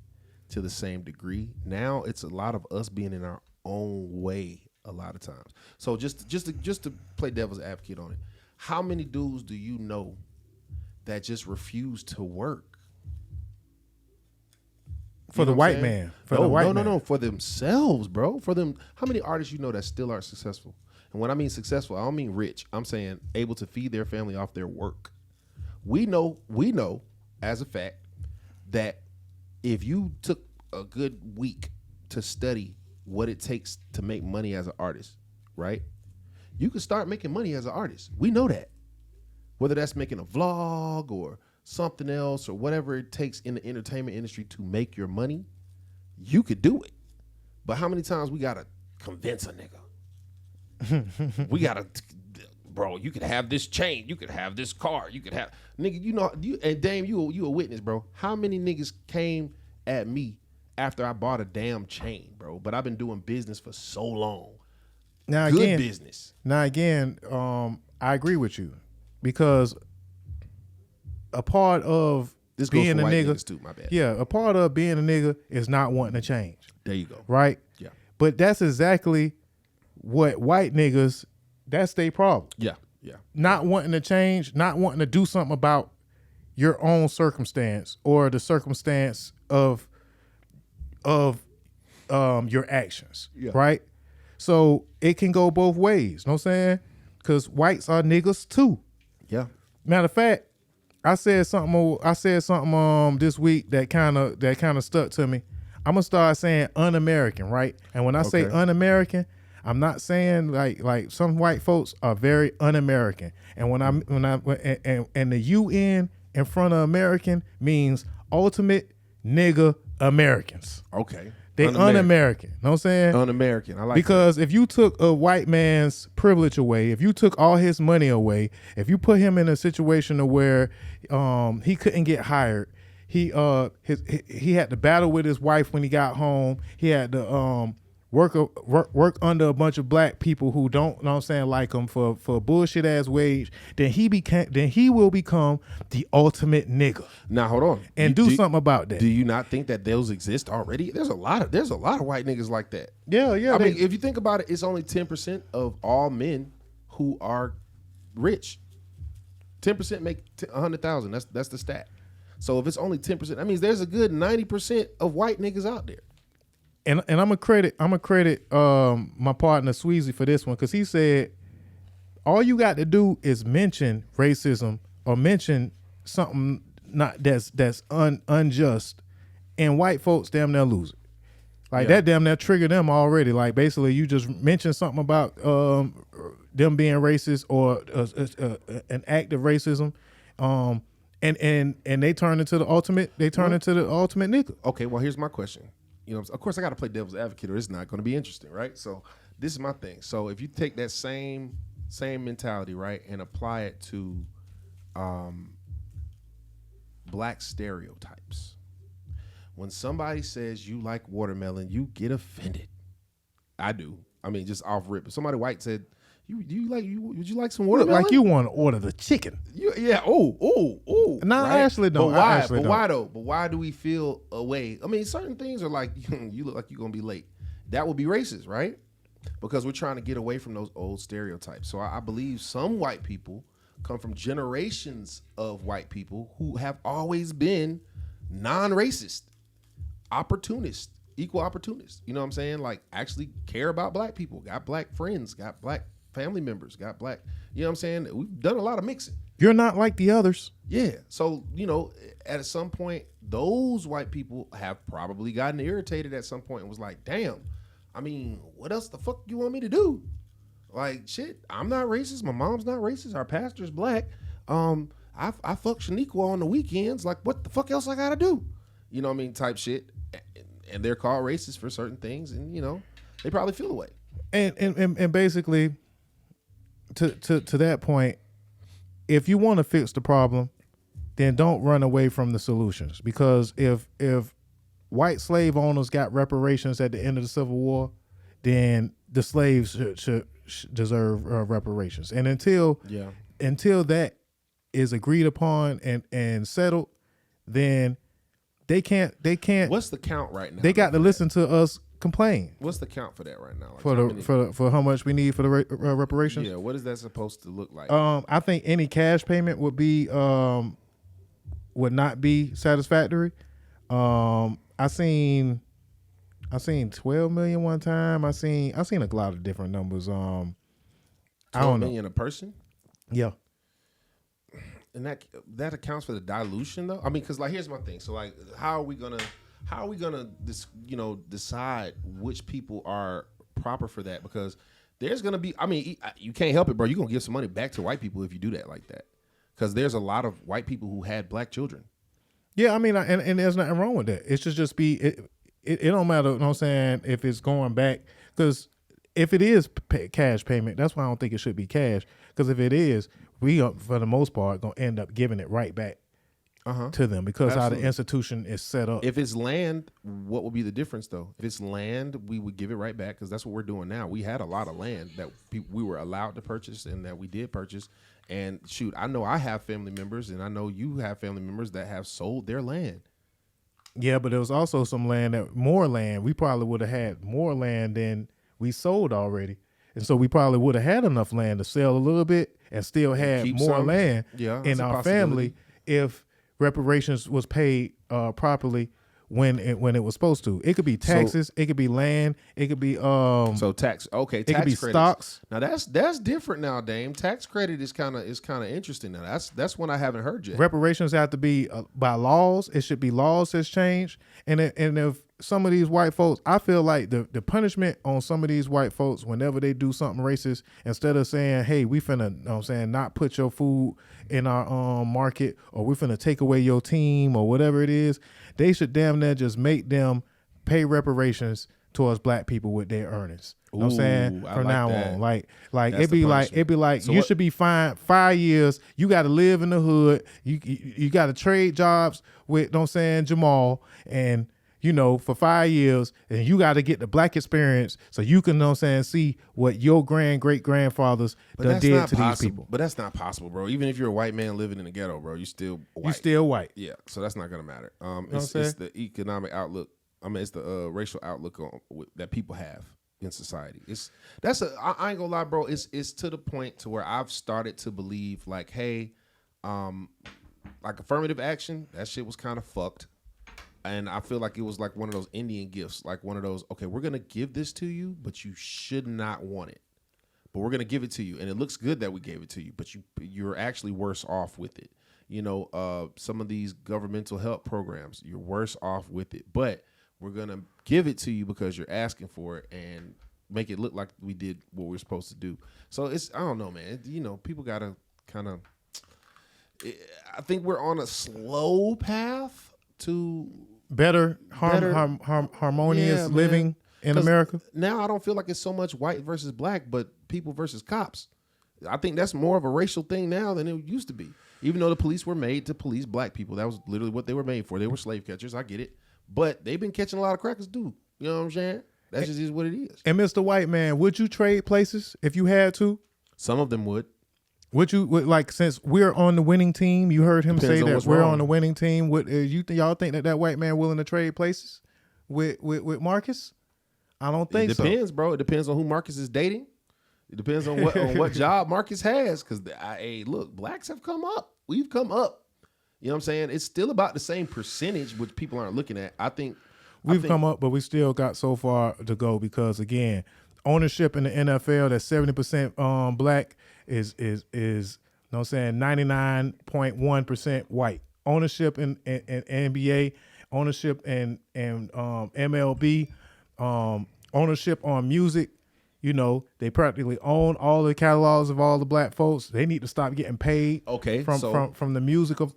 to the same degree. Now it's a lot of us being in our own way a lot of times. So just to play devil's advocate on it, how many dudes do you know that just refuse to work? For the white man. For the white man. No, for themselves, bro. For them. How many artists you know that still are successful? And when I mean successful, I don't mean rich. I'm saying able to feed their family off their work. We know as a fact that if you took a good week to study what it takes to make money as an artist, right? You can start making money as an artist. We know that. Whether that's making a vlog or something else or whatever it takes in the entertainment industry to make your money, you could do it. But how many times we gotta convince a nigga? We gotta, bro, you could have this chain, you could have this car, you could have, nigga, and Dame, you a witness, bro. How many niggas came at me after I bought a damn chain, bro? But I've been doing business for so long. Now Good again, business. Now again, I agree with you because a part of this being goes for a nigga, too, my bad. Yeah, a part of being a nigga is not wanting to change. There you go. Right? Yeah. But that's exactly what white niggas, that's their problem. Yeah, yeah. Not wanting to change, not wanting to do something about your own circumstance or the circumstance of your actions, right? So it can go both ways. Know what I'm saying? Because whites are niggas too. Yeah. Matter of fact, I said something this week that kind of stuck to me. I'm gonna start saying un-American, right? And when I say un-American, I'm not saying like some white folks are very un-American. And and the UN in front of American means ultimate nigga Americans. Okay. They un-American. Know what I'm saying? Un-American. I like because if you took a white man's privilege away, if you took all his money away, if you put him in a situation where he couldn't get hired, he had to battle with his wife when he got home. He had to work under a bunch of black people who don't, know what I'm saying, like him for bullshit ass wage. Then he will become the ultimate nigga. Now hold on, and do something about that. Do you not think that those exist already? There's a lot of white niggas like that. Yeah. I mean, if you think about it, it's only 10% of all men who are rich. 10% make 100,000. That's the stat. So if it's only 10%, that means there's a good 90% of white niggas out there. And I'm gonna credit my partner Sweezy for this one, because he said all you got to do is mention racism or mention something that's unjust, and white folks damn near lose it. Like that damn near trigger them already. Like basically you just mention something about them being racist or an act of racism, and they turn into the ultimate. They turn into the ultimate nigga. Okay, well here's my question. You know, of course I got to play devil's advocate or it's not going to be interesting, right? So this is my thing. So if you take that same mentality, right, and apply it to black stereotypes. When somebody says you like watermelon, you get offended. I do. I mean, just off rip. If somebody white said, would you like some watermelon? Like you want to order the chicken. Yeah. Oh. No, right? I actually don't. But why? I actually don't. Why though? But why do we feel a way? I mean, certain things are like you look like you're gonna be late. That would be racist, right? Because we're trying to get away from those old stereotypes. So I believe some white people come from generations of white people who have always been non-racist, opportunist, equal opportunist. You know what I'm saying? Like actually care about black people, got black friends, got black family members, got black, you know what I'm saying? We've done a lot of mixing. You're not like the others. Yeah. So, you know, at some point, those white people have probably gotten irritated at some point and was like, damn, I mean, what else the fuck you want me to do? Like, shit, I'm not racist. My mom's not racist. Our pastor's black. I fuck Shaniqua on the weekends. Like, what the fuck else I gotta do? You know what I mean? Type shit. And they're called racist for certain things. And, you know, they probably feel the way. And basically, to that point, if you want to fix the problem, then don't run away from the solutions. Because if white slave owners got reparations at the end of the Civil War, then the slaves should deserve reparations. And until that is agreed upon and settled, then they can't. What's the count right now? They got to listen to us complain. What's the count for that right now? Like for how much we need for the reparations? Yeah, what is that supposed to look like? I think any cash payment would not be satisfactory. I seen 12 million one time. I seen a lot of different numbers. I don't 12 know. million a person? Yeah. And that accounts for the dilution though? I mean, because like here's my thing. So like how are we gonna decide which people are proper for that? Because there's gonna be, I mean, you can't help it, bro. You're gonna give some money back to white people if you do that like that. Because there's a lot of white people who had black children. Yeah, I mean, and there's nothing wrong with that. It should just be it don't matter, you know what I'm saying, if it's going back. Because if it is cash payment, that's why I don't think it should be cash. Because if it is, we are, for the most part, going to end up giving it right back to them because Absolutely. how the institution is set up. If it's land, what would be the difference though? If it's land, we would give it right back because that's what we're doing now. We had a lot of land that we were allowed to purchase and that we did purchase. And shoot, I know I have family members and I know you have family members that have sold their land. Yeah, but there was also some more land. We probably would have had more land than we sold already. And so we probably would have had enough land to sell a little bit and still have Keep more some. land Yeah, in that's a our possibility. family if reparations was paid properly when it was supposed to. It could be taxes, it could be land, it could be so tax. Okay, it tax could be credits. stocks. Now that's different now, Dame. Tax credit is kind of interesting now. That's one I haven't heard yet. Reparations have to be by laws. It should be laws that's changed. And if some of these white folks, I feel like the punishment on some of these white folks whenever they do something racist, instead of saying, hey, we finna, you know what I'm saying, not put your food in our market, or we finna take away your team, or whatever it is, they should damn near just make them pay reparations towards black people with their earnings. You know what I'm saying? Ooh, I From like now that. on. Like That's it'd the be punishment. like So you what- should be fined 5 years. You gotta live in the hood. You gotta trade jobs with, you know what I'm saying, Jamal, and for 5 years, and you got to get the black experience so you can, you know what I'm saying, see what your great-grandfathers done did to these people. But that's not possible, bro. Even if you're a white man living in the ghetto, bro, you still white. You still white. Yeah, so that's not gonna matter. what I'm It's saying? the economic outlook. I mean, it's the racial outlook that people have in society. I ain't gonna lie, bro. It's to the point to where I've started to believe, like, hey, like affirmative action, that shit was kind of fucked. And I feel like it was like one of those Indian gifts, like one of those, okay, we're going to give this to you, but you should not want it. But we're going to give it to you. And it looks good that we gave it to you, but you're actually worse off with it. Some of these governmental help programs, you're worse off with it. But we're going to give it to you because you're asking for it and make it look like we did what we're supposed to do. So I don't know, man. People got to kind of, I think we're on a slow path to Better harmonious Yeah, living in 'Cause America. Now I don't feel like it's so much white versus black, but people versus cops. I think that's more of a racial thing now than it used to be. Even though the police were made to police black people, that was literally what they were made for. They were slave catchers. I get it, but they've been catching a lot of crackers too. You know what I'm saying? That just is what it is. And Mr. White Man, would you trade places if you had to? Some of them would. Would you like, since we're on the winning team? You heard him Depends say on that what's we're wrong. on the winning team. Would y'all think that white man willing to trade places with Marcus? I don't think It so. depends, bro. It depends on who Marcus is dating. It depends on what job Marcus has. Because look, blacks have come up. We've come up. You know what I'm saying? It's still about the same percentage, which people aren't looking at. I think We've come up, but we still got so far to go because, again, ownership in the NFL that's 70% black is you know what I'm saying, 99.1% white. Ownership in NBA, ownership in MLB, ownership on music. They practically own all the catalogs of all the black folks. They need to stop getting paid from the music of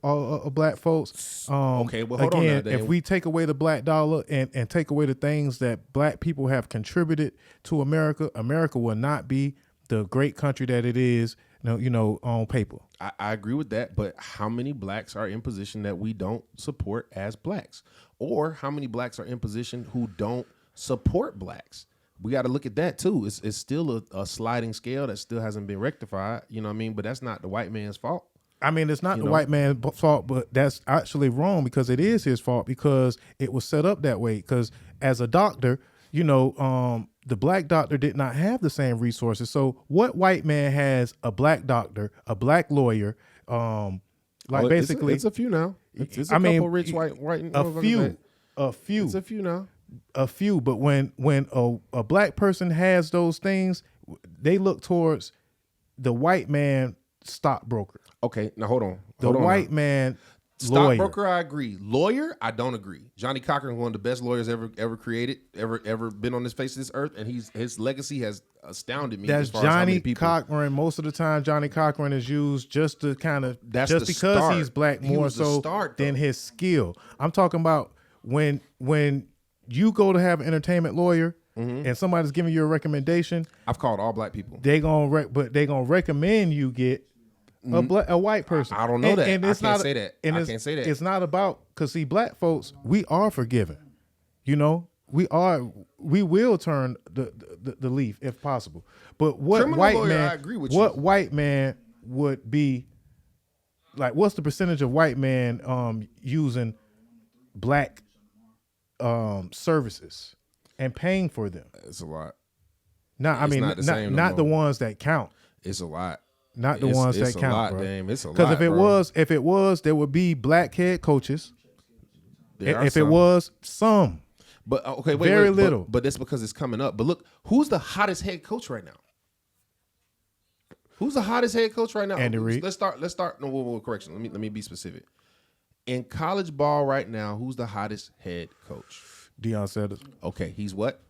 black folks. Okay, well, hold on again, now, Dan. if we take away the black dollar and take away the things that black people have contributed to America, America will not be the great country that it is, on paper. I agree with that, but how many blacks are in position that we don't support as blacks? Or how many blacks are in position who don't support blacks? We got to look at that too. It's still a sliding scale that still hasn't been rectified. You know what I mean? But that's not the white man's fault. I mean, it's not the white man's fault, but that's actually wrong because it is his fault because it was set up that way. Because as a doctor, the black doctor did not have the same resources. So what white man has a black doctor, a black lawyer, basically it's a few now. It's a couple rich white. A few. It's a few now. A few, but when a black person has those things, they look towards the white man stockbroker. Okay, now hold on. The white man lawyer. Stockbroker, I agree. Lawyer, I don't agree. Johnny Cochran is one of the best lawyers ever created, ever been on this face of this earth, and his legacy has astounded me. That's as far as how many Johnny people. Cochran. Most of the time, Johnny Cochran is used just to kind of That's just the because start. he's black He more was the so start, than though. his skill. I'm talking about when you go to have an entertainment lawyer and somebody's giving you a recommendation. I've called all black people. They gonna recommend you get a white person. I don't know that. And it's I can't not say that. And I it's- can't say that. It's not about because see, black folks, we are forgiven. We will turn the leaf if possible. But what Criminal white lawyer, man? I agree with what you. white man would be like? What's the percentage of white man using black services and paying for them? It's a lot. Not, I It's mean, not the same no not the more. ones that count. It's a lot. not the ones that a count, lot, bro. Dame. It's a lot, Because bro. if it was, there would be black head coaches. There are If it some. was, some. But okay, wait, Very wait, little. But that's because it's coming up. But look, who's the hottest head coach right now? Who's the hottest head coach right now? Andy Reid. Let's start. No, whoa, correction. Let me be specific. In college ball right now, who's the hottest head coach? Deion Sanders. Okay, he's what?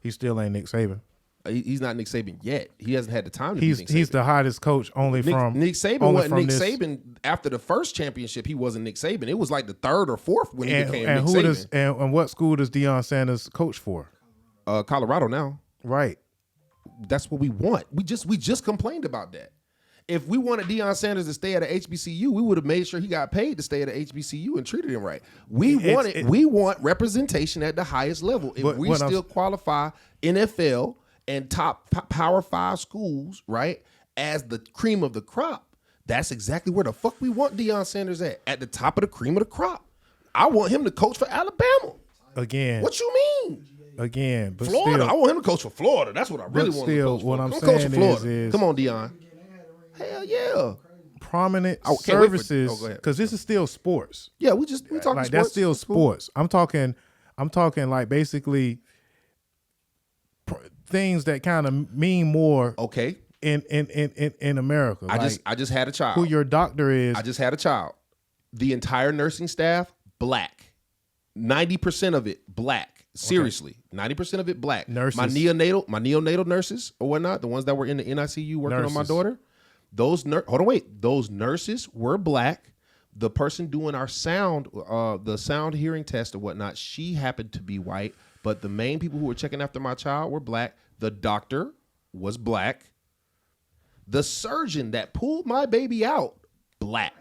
He still ain't Nick Saban. He's not Nick Saban yet. He hasn't had the time to be Nick Saban. He's the hottest coach only from Nick Saban only wasn't from Nick this- Saban after the first championship. He wasn't Nick Saban. It was like the third or fourth when he became and Nick who Saban. does and what school does Deion Sanders coach for? Colorado now. Right. That's what we want. We just complained about that. If we wanted Deion Sanders to stay at a HBCU, we would have made sure he got paid to stay at a HBCU and treated him right. We want representation at the highest level. If we still qualify NFL and top Power 5 schools, right, as the cream of the crop, that's exactly where the fuck we want Deion Sanders at the top of the cream of the crop. I want him to coach for Alabama. Again. What you mean? Again, but Florida. still, I want him to coach for Florida. That's what I really want him to coach for. what I'm Come coach for saying Florida. is Come on, Deion. Hell yeah. prominent I can't wait for- services oh, go ahead. because this is still sports. Yeah, we talking Like sports. that's still That's cool. sports. I'm talking like basically things that kind of mean more. Okay. In America, I just had a child. Who your doctor is? I just had a child. The entire nursing staff, black. 90% of it black. Seriously, 90% of it black. Nurses. My neonatal nurses or whatnot, the ones that were in the NICU working on my Nurses. daughter. Those nurses were black. The person doing our sound, the sound hearing test or whatnot, she happened to be white. But the main people who were checking after my child were black. The doctor was black. The surgeon that pulled my baby out, black.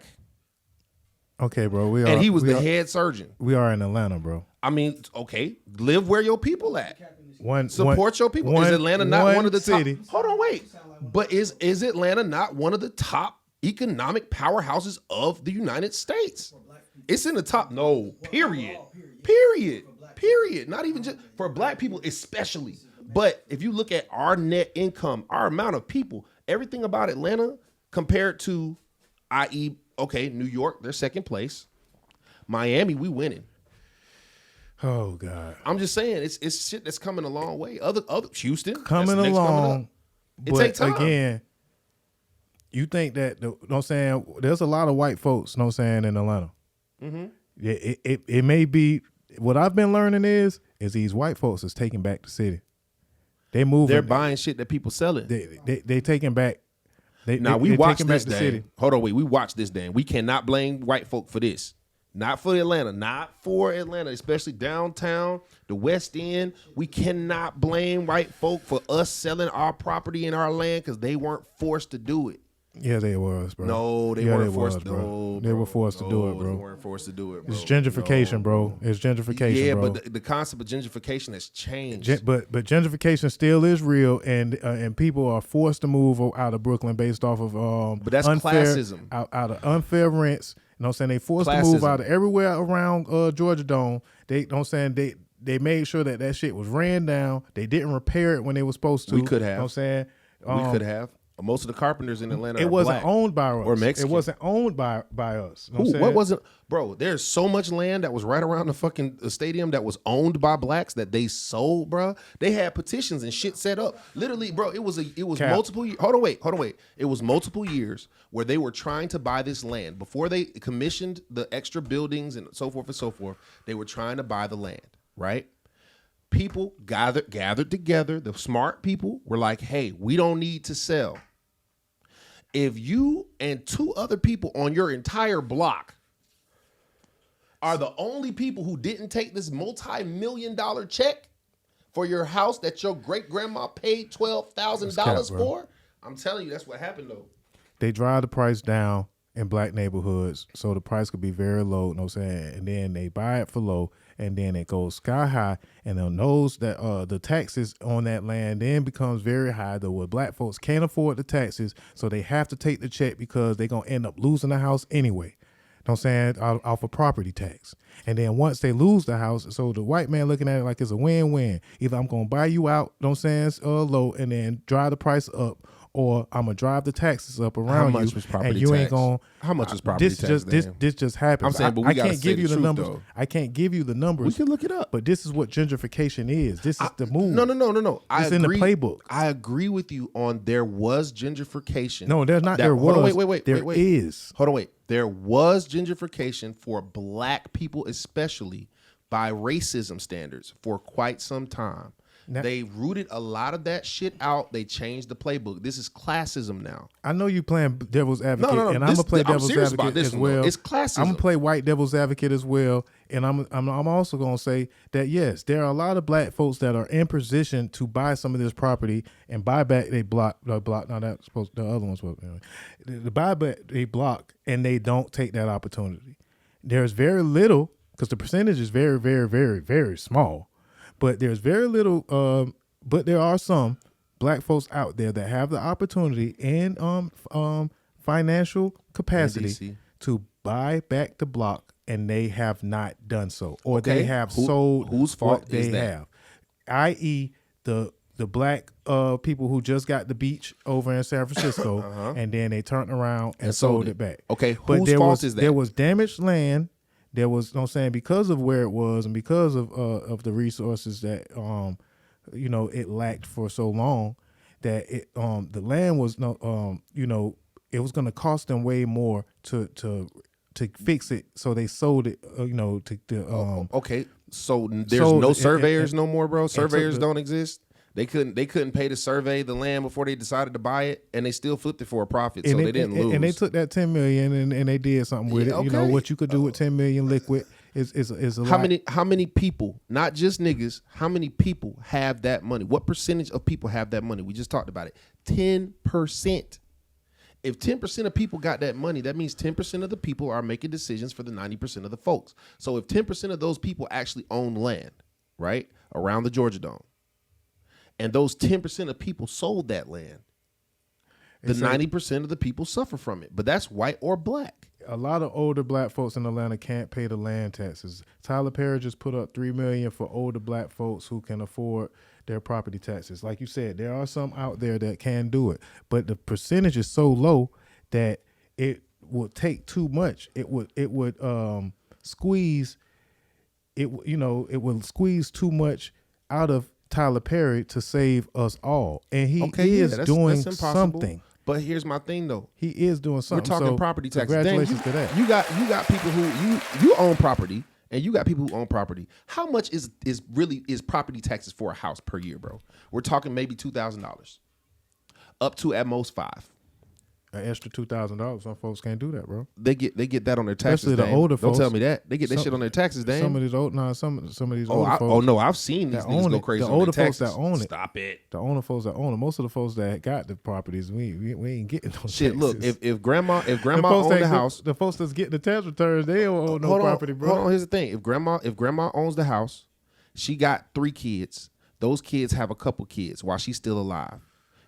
Okay, bro. And he was the head surgeon. We are in Atlanta, bro. I mean, okay, live where your people at. Support your people. Is Is Atlanta not one of the city. top? Hold on, wait. But is Atlanta not one of the top economic powerhouses of the United States? It's in the top. No, period. Period. Not even just for black people, especially. But if you look at our net income, our amount of people, everything about Atlanta compared to, i.e., okay, New York, they're second place. Miami, we winning. Oh God. I'm just saying, it's shit that's coming a long way. Other Houston Coming that's next along. up. It But take time. again, you think that you know what I'm saying, there's a lot of white folks, you know what I'm saying, in Atlanta. Mm-hmm. It may be what I've been learning is these white folks is taking back the city. They moving. They're buying shit that people selling. They taking back. We they're watched taking back this, the Dan. city. Hold on, wait. We watched this, Dan. We cannot blame white folk for this. Not for Atlanta. Not for Atlanta, especially downtown, the West End. We cannot blame white folk for us selling our property and our land because they weren't forced to do it. Yeah, they was, bro. No, they Yeah, weren't they forced was, to bro. do it. They were forced to do it, bro. They weren't forced to do it, bro. It's gentrification, bro. It's gentrification, Yeah, bro. but the concept of gentrification has changed. But gentrification still is real, and people are forced to move out of Brooklyn based off of But that's unfair, classism. out of unfair rents. You know what I'm saying? They forced to move Classism. out of everywhere around Georgia Dome. They you know what I'm saying they made sure that shit was ran down. They didn't repair it when they were supposed to. We could have. You know what I'm saying? We could have. Most of the carpenters in Atlanta It are wasn't black owned by us. or Mexican. It wasn't owned by us. You know what I'm Who? saying? What wasn't, bro? There's so much land that was right around the fucking stadium that was owned by blacks that they sold, bro. They had petitions and shit set up. Literally, bro. It was Cap. multiple. Hold on, wait. It was multiple years where they were trying to buy this land before they commissioned the extra buildings and so forth and so forth. They were trying to buy the land, right? People gathered together. The smart people were like, "Hey, we don't need to sell." If you and two other people on your entire block are the only people who didn't take this multi-million-dollar check for your house that your great-grandma paid $12,000 That's cap, bro. for, I'm telling you, that's what happened, though. They drive the price down in black neighborhoods so the price could be very low, you know what I'm saying? And then they buy it for low, and then it goes sky high, and on those that the taxes on that land then becomes very high, though where black folks can't afford the taxes, so they have to take the check because they're gonna end up losing the house anyway. You know what I'm saying? Off of property tax. And then once they lose the house, so the white man looking at it like it's a win-win. Either I'm gonna buy you out, you know what I'm saying, low, and then drive the price up, or I'm gonna drive the taxes up around much you, was property and you tax? ain't gonna. How much was property this tax? Just this just happened. I'm saying, but we I gotta can't say give the you the truth, numbers. though. I can't give you the numbers. We can look it up. But this is what gentrification is. This is the move. No. It's in the playbook. I agree with you on there was gentrification. No, there's not. There hold on, was. wait. There is. Hold on, wait. There was gentrification for black people, especially by racism standards, for quite some time. Now, they rooted a lot of that shit out. They changed the playbook. This is classism now. I know you playing devil's advocate, No. and I'm gonna play I'm devil's serious about advocate this as one, though. well. It's classism. I'm gonna play white devil's advocate as well, and I'm also gonna say that yes, there are a lot of black folks that are in position to buy some of this property and buy back they block. No, that's supposed. The other ones was the buy back they block, and they don't take that opportunity. There's very little because the percentage is very, very, very, very small, but there's very little. But there are some black folks out there that have the opportunity and financial capacity to buy back the block, and they have not done so, or they have sold. Whose fault what they is that? have, i.e. the black people who just got the beach over in San Francisco, and then they turned around and sold it back. Okay, but whose fault is that? There was damaged land. There was, you know what I'm saying, because of where it was and because of the resources that it lacked for so long, that it the land was it was going to cost them way more to fix it, so they sold it okay, so there's sold no it, surveyors and- no more, bro. Surveyors the- don't exist. They couldn't pay to survey the land before they decided to buy it, and they still flipped it for a profit, so they didn't lose. And they took that $10 million and they did something with Yeah, it. You know okay. what you could do with $10 million liquid is a lot. How many people, not just niggas, how many people have that money? What percentage of people have that money? We just talked about it. 10%. If 10% of people got that money, that means 10% of the people are making decisions for the 90% of the folks. So if 10% of those people actually own land, right, around the Georgia Dome, and those 10% of people sold that land, the 90% of the people suffer from it. But that's white or black. A lot of older black folks in Atlanta can't pay the land taxes. Tyler Perry just put up $3 million for older black folks who can afford their property taxes. Like you said, there are some out there that can do it, but the percentage is so low that it would take too much. It would squeeze it. It would squeeze too much out of Tyler Perry to save us all, and he is doing something. But here's my thing, though. He is doing something. We're talking So, property taxes. Congratulations to that. You got people who you own property, and you got people who own property. How much is property taxes for a house per year, bro? We're talking maybe $2,000, up to at most $5,000. An extra $2,000. Some folks can't do that, bro. They get that on their taxes. Especially the Dame. older Don't folks. tell me that they get that shit on their taxes. Dame. Some of these older folks. Oh no, I've seen these that niggas own go it. crazy The on older their folks taxes. that own it. Stop it. The older folks that own it. Most of the folks that got the properties, we ain't getting those Shit, look, taxes. if grandma The folks owned that- the house, the folks that's getting the tax returns, they don't own no hold property, on, bro. Hold on, here's the thing: if grandma owns the house, she got 3 kids. Those kids have a couple kids while she's still alive.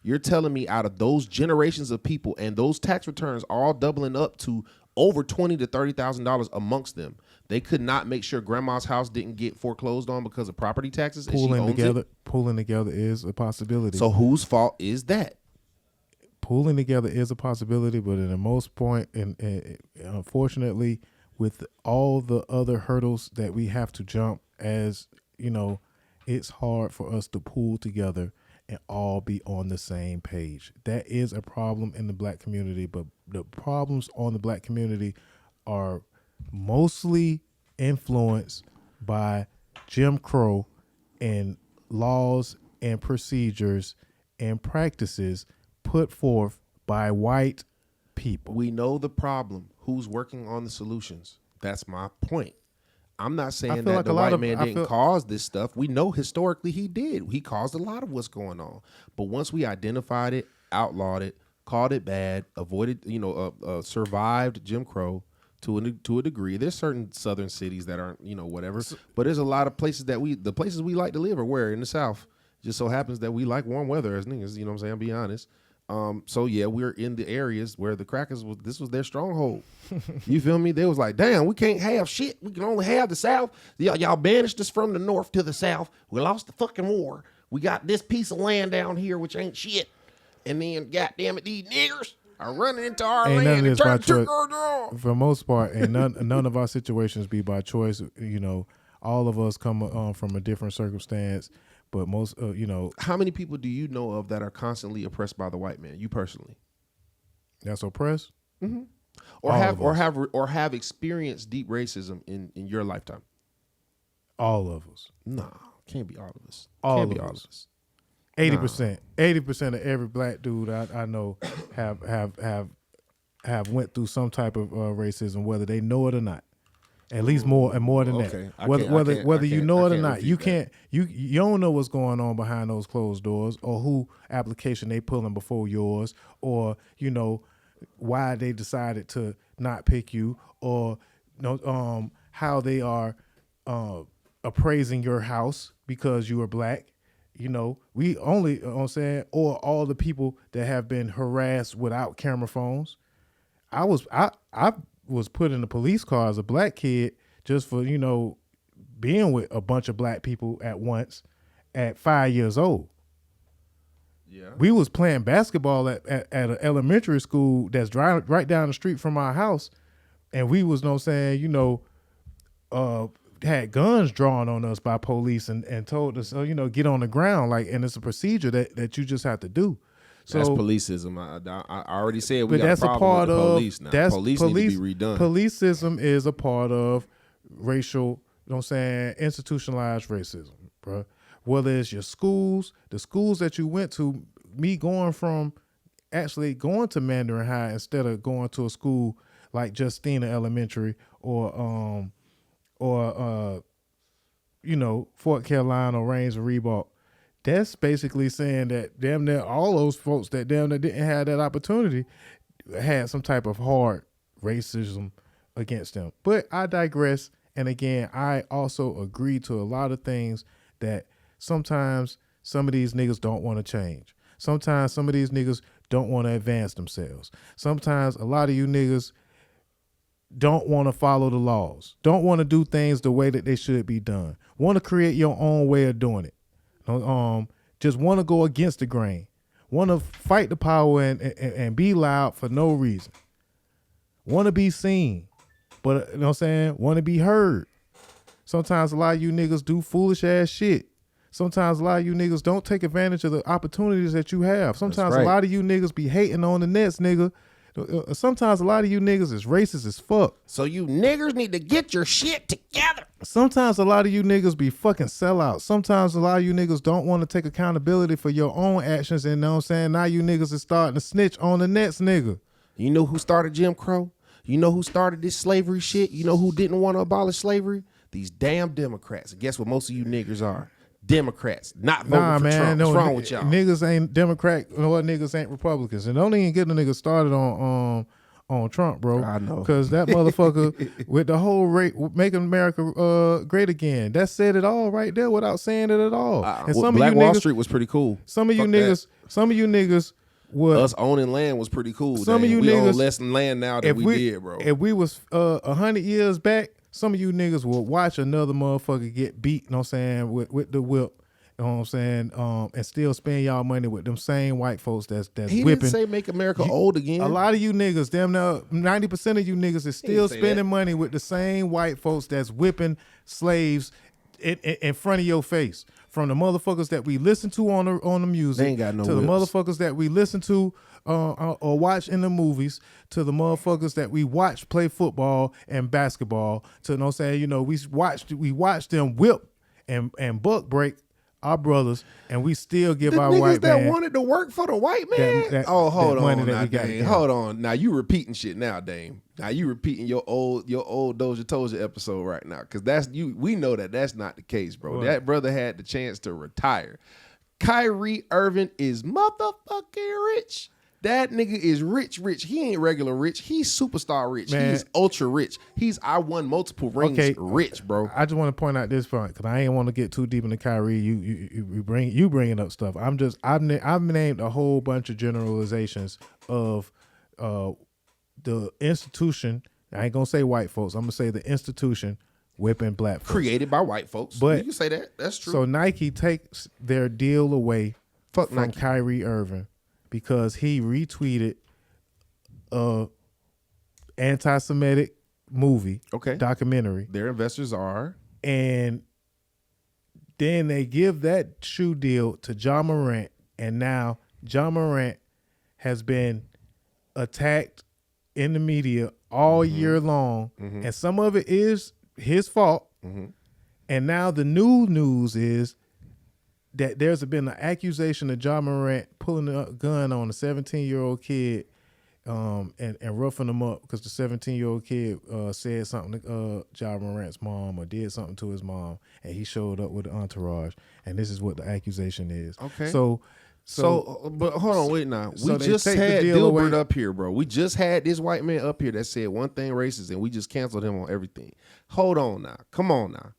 You're telling me out of those generations of people and those tax returns all doubling up to over $20,000 to $30,000 amongst them, they could not make sure grandma's house didn't get foreclosed on because of property taxes, and she owns it? Pulling together is a possibility. So whose fault is that? Pulling together is a possibility, but in the most point, and unfortunately, with all the other hurdles that we have to jump, as you know, it's hard for us to pull together and all be on the same page. That is a problem in the black community, but the problems on the black community are mostly influenced by Jim Crow and laws and procedures and practices put forth by white people. We know the problem. Who's working on the solutions? That's my point. I'm not saying that the white man didn't cause this stuff. We know historically he did. He caused a lot of what's going on. But once we identified it, outlawed it, called it bad, avoided, survived Jim Crow to a degree. There's certain southern cities that aren't, whatever. But there's a lot of places the places we like to live are where in the South. Just so happens that we like warm weather as niggas, you know what I'm saying? I'll be honest. So yeah, we're in the areas where the crackers this was their stronghold. You feel me? They was like, damn, we can't have shit. We can only have the South. Y'all banished us from the North to the South. We lost the fucking war. We got this piece of land down here, which ain't shit. And then, goddamn it, these niggers are running into our Ain't none land of and this by turning choice. to For the most part, and none of our situations be by choice. You know, all of us come from a different circumstance, but most, you know. How many people do you know of that are constantly oppressed by the white man? You personally? That's oppressed? Mm-hmm. Or have experienced deep racism in your lifetime? All of us. Nah, can't be all of us. All Can't of be all us. of us. 80%. 80% of every black dude I know have went through some type of racism, whether they know it or not. At least more than Okay. that. Whether you know it or not, you can't. You don't know what's going on behind those closed doors, or who application they pulling before yours, or you know why they decided to not pick you, or how they are appraising your house because you are black. You know, we only, you know what I'm saying, or all the people that have been harassed without camera phones. I was put in the police car as a black kid just for, you know, being with a bunch of black people at once at 5 years old. Yeah. We was playing basketball at an elementary school that's right down the street from our house, and we was, you know what I'm saying, you know, had guns drawn on us by police and told us, you know, get on the ground, like, and it's a procedure that you just have to do. So that's policeism. I already said we but got that's a problem a part with the of police now. Police need to be redone. Policeism is a part of racial, you know what I'm saying, institutionalized racism, bro. Whether it's your schools, the schools that you went to, me going from actually going to Mandarin High instead of going to a school like Justina Elementary or you know, Fort Carolina or Rains and Reebok. That's basically saying that damn near all those folks that damn near didn't have that opportunity had some type of hard racism against them. But I digress. And again, I also agree to a lot of things that sometimes some of these niggas don't want to change. Sometimes some of these niggas don't want to advance themselves. Sometimes a lot of you niggas don't want to follow the laws, don't want to do things the way that they should be done, want to create your own way of doing it. Just want to go against the grain, want to fight the power and be loud for no reason, want to be seen, but you know what I'm saying, want to be heard. Sometimes a lot of you niggas do foolish ass shit. Sometimes a lot of you niggas don't take advantage of the opportunities that you have. Sometimes a lot of you niggas be hating on the next nigga. Sometimes a lot of you niggas is racist as fuck. So you niggers need to get your shit together. Sometimes a lot of you niggas be fucking sellouts. Sometimes a lot of you niggas don't want to take accountability for your own actions. And you know what I'm saying? Now you niggas is starting to snitch on the next nigga. You know who started Jim Crow? You know who started this slavery shit? You know who didn't want to abolish slavery? These damn Democrats. And guess what most of you niggers are? Democrats, not voting for Trump. What's wrong with y'all? Niggas ain't Democrat, or niggas ain't Republicans. And don't even get the nigga started on Trump, bro. I know. Because that motherfucker with the whole making America great again, that said it all right there without saying it at all. And some Black of you Wall niggas, Street was pretty cool. Some of you niggas would, us owning land was pretty cool. Some of you we niggas own less land now than we did, bro. If we was 100 years back, some of you niggas would watch another motherfucker get beat, you know what I'm saying, with the whip. You know what I'm saying? And still spend y'all money with them same white folks that's he whipping. Didn't say make America old again. A lot of you niggas, damn near 90% of you niggas is still spending money with the same white folks that's whipping slaves in front of your face. From the motherfuckers that we listen to on the music, they ain't got no to whips. the motherfuckers that we listen to or watch in the movies, to the motherfuckers that we watch play football and basketball, to you know what I'm saying, you know, we watch them whip and buck break our brothers, and we still give the our niggas white that man wanted to work for the white man. Hold on, now, Dame. Hold on. Now you repeating shit now, Dame. Now you repeating your old DozhaToldya episode right now, because that's you. We know that's not the case, bro. What? That brother had the chance to retire. Kyrie Irving is motherfucking rich. That nigga is rich. He ain't regular rich. He's superstar rich. Man. He's ultra rich. I won multiple rings rich, bro. I just want to point out this point, because I ain't want to get too deep into Kyrie. You bringing up stuff. I've named a whole bunch of generalizations of the institution. I ain't gonna say white folks. I'm gonna say the institution whipping black folks. Created by white folks. But you can say that. That's true. So Nike takes their deal away from Nike. Kyrie Irving. because he retweeted a anti-Semitic movie, documentary. Their investors are, and then they give that shoe deal to John Morant, and now John Morant has been attacked in the media all year long, and some of it is his fault. And now the new news is that there's been an accusation of John Morant pulling a gun on a 17-year-old kid and roughing him up because the 17-year-old kid said something to John Morant's mom or did something to his mom, and he showed up with the entourage, and this is what the accusation is. Okay. But hold on, wait now. So We they just take the had deal Dilbert away. up here, bro. We just had this white man up here that said one thing racist, and we just canceled him on everything. Hold on now. Come on now.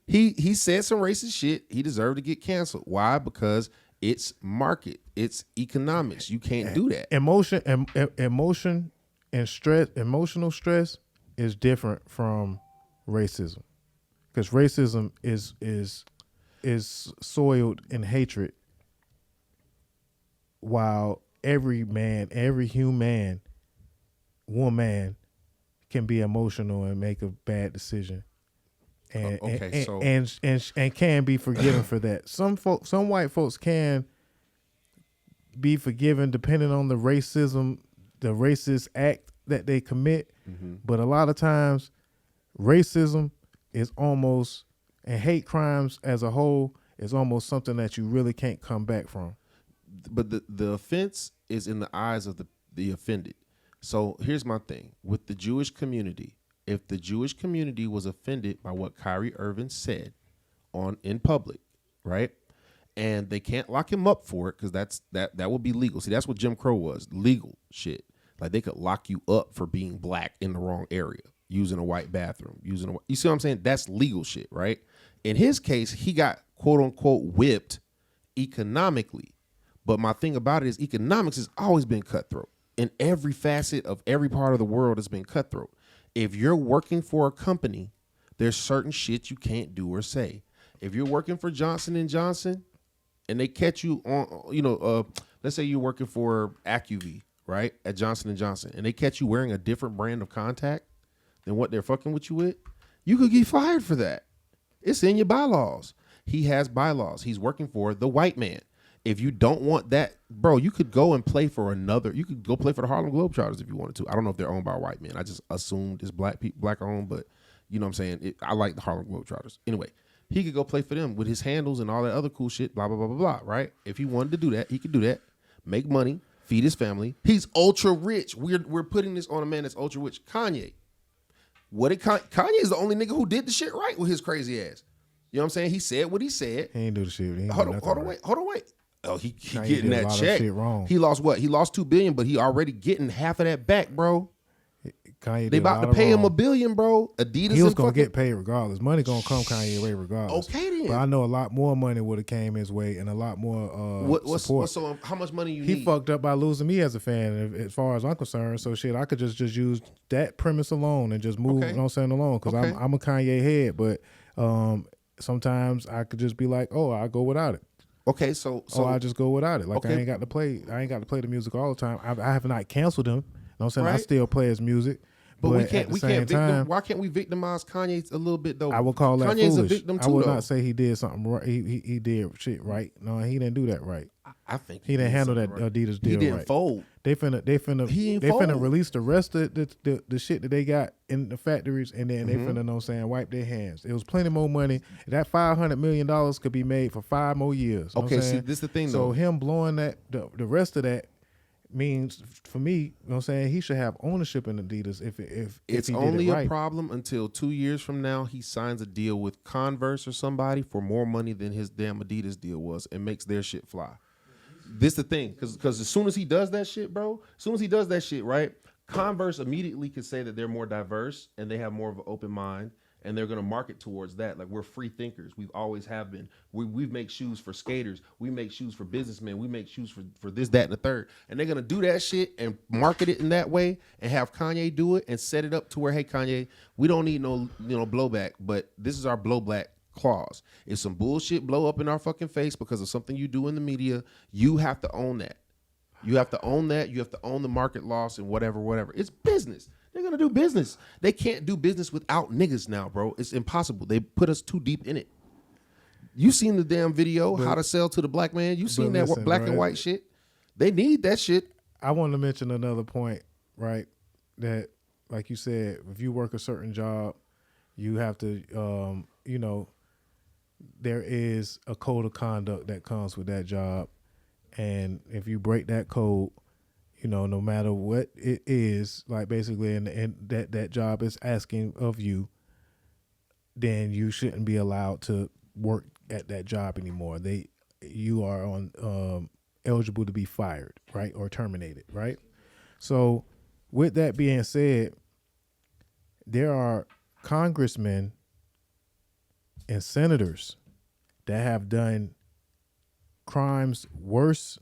He said some racist shit. He deserved to get canceled. Why? Because it's market. It's economics. You can't do that. Emotion and stress, emotional stress is different from racism, because racism is soiled in hatred, while every man, every human woman can be emotional and make a bad decision. And, and can be forgiven for that. Some white folks can be forgiven depending on the racist act that they commit. But a lot of times, racism is almost, and hate crimes as a whole is almost something that you really can't come back from. But the offense is in the eyes of the offended. So here's my thing with the Jewish community. If the Jewish community was offended by what Kyrie Irving said in public, right, and they can't lock him up for it because that would be legal. See, that's what Jim Crow was, legal shit. Like they could lock you up for being black in the wrong area, using a white bathroom, you see what I'm saying? That's legal shit, right? In his case, he got quote unquote whipped economically. But my thing about it is economics has always been cutthroat. In every facet of every part of the world has been cutthroat. If you're working for a company, there's certain shit you can't do or say. If you're working for Johnson & Johnson and they catch you on, let's say you're working for AccuV, right, at Johnson & Johnson, and they catch you wearing a different brand of contact than what they're fucking with you with, you could get fired for that. It's in your bylaws. He has bylaws. He's working for the white man. If you don't want that, bro, you could go and play for you could go play for the Harlem Globetrotters if you wanted to. I don't know if they're owned by white men. I just assumed it's black owned, but you know what I'm saying? I like the Harlem Globetrotters. Anyway, he could go play for them with his handles and all that other cool shit, blah, blah, blah, blah, blah, right? If he wanted to do that, he could do that, make money, feed his family. He's ultra rich. We're putting this on a man that's ultra rich. Kanye. Kanye is the only nigga who did the shit right with his crazy ass. You know what I'm saying? He said what he said. He ain't do the shit. Hold on, wait. Oh, he getting did a that lot of check. shit wrong. He lost what? He lost $2 billion, but he already getting half of that back, bro. Kanye They about to pay him $1 billion, bro. Adidas. He was gonna get paid regardless. Money gonna come Kanye way regardless. Okay then. But I know a lot more money would have came his way and a lot more support. So how much money you He need? fucked up by losing me as a fan, as far as I'm concerned. So shit, I could just use that premise alone and just move. Okay. You know what I'm saying, alone, because Okay. I'm a Kanye head. But sometimes I could just be like, oh, I go without it. Okay, so I just go without it. Like Okay. I ain't got to play the music all the time. I have not canceled him. You know what I'm saying? I Right. still play his music. But we at can't. the We same can't. time, Why can't we victimize Kanye a little bit though? I would call that Kanye's foolish. a victim I too, would though. not say he did something right. He did shit right. No, he didn't do that right. I think He didn't handle that something right. Adidas deal He didn't right. fold. They He finna ain't release the rest of the shit that they got in the factories, and then they finna, know what I'm saying, wipe their hands. It was plenty more money. That $500 million could be made for 5 more years. You know what Okay, I'm see, saying? this is the thing, So though. him blowing that the rest of that means, for me, you know what I'm saying, he should have ownership in Adidas if It's he did only it right. a problem until 2 years from now he signs a deal with Converse or somebody for more money than his damn Adidas deal was and makes their shit fly. This the thing, because as soon as he does that shit, bro, right, Converse immediately could say that they're more diverse and they have more of an open mind, and they're going to market towards that. Like, we're free thinkers. We've always have been. We make shoes for skaters. We make shoes for businessmen. We make shoes for this, that, and the third. And they're going to do that shit and market it in that way and have Kanye do it and set it up to where, hey, Kanye, we don't need no blowback, but this is our blowback clause. If some bullshit blow up in our fucking face because of something you do in the media, you have to own that. You have to own that. You have to own the market loss and whatever. It's business. They're gonna do business. They can't do business without niggas now, bro. It's impossible. They put us too deep in it. You seen the damn video, how to sell to the black man? You seen that listen, black and white shit? They need that shit. I want to mention another point, right? That, like you said, if you work a certain job, you have to, there is a code of conduct that comes with that job. And if you break that code, no matter what it is, like basically, and that job is asking of you, then you shouldn't be allowed to work at that job anymore. You are on eligible to be fired, right, or terminated, right? So, with that being said, there are congressmen and senators that have done crimes worse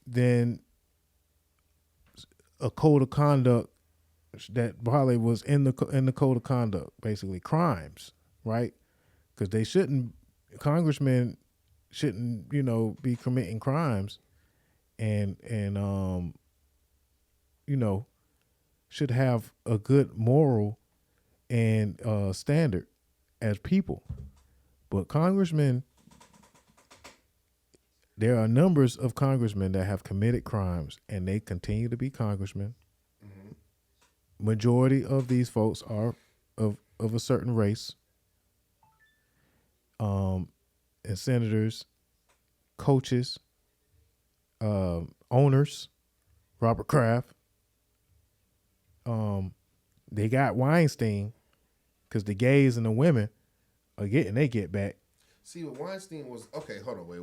than a code of conduct that probably was in the code of conduct, basically crimes, right? Because congressmen shouldn't, be committing crimes, and should have a good moral and standard as people. But congressmen, there are numbers of congressmen that have committed crimes, and they continue to be congressmen. Mm-hmm. Majority of these folks are of a certain race. And senators, coaches, owners, Robert Kraft. They got Weinstein because the gays and the women are getting they get back. See, what Weinstein was okay. Hold on, wait.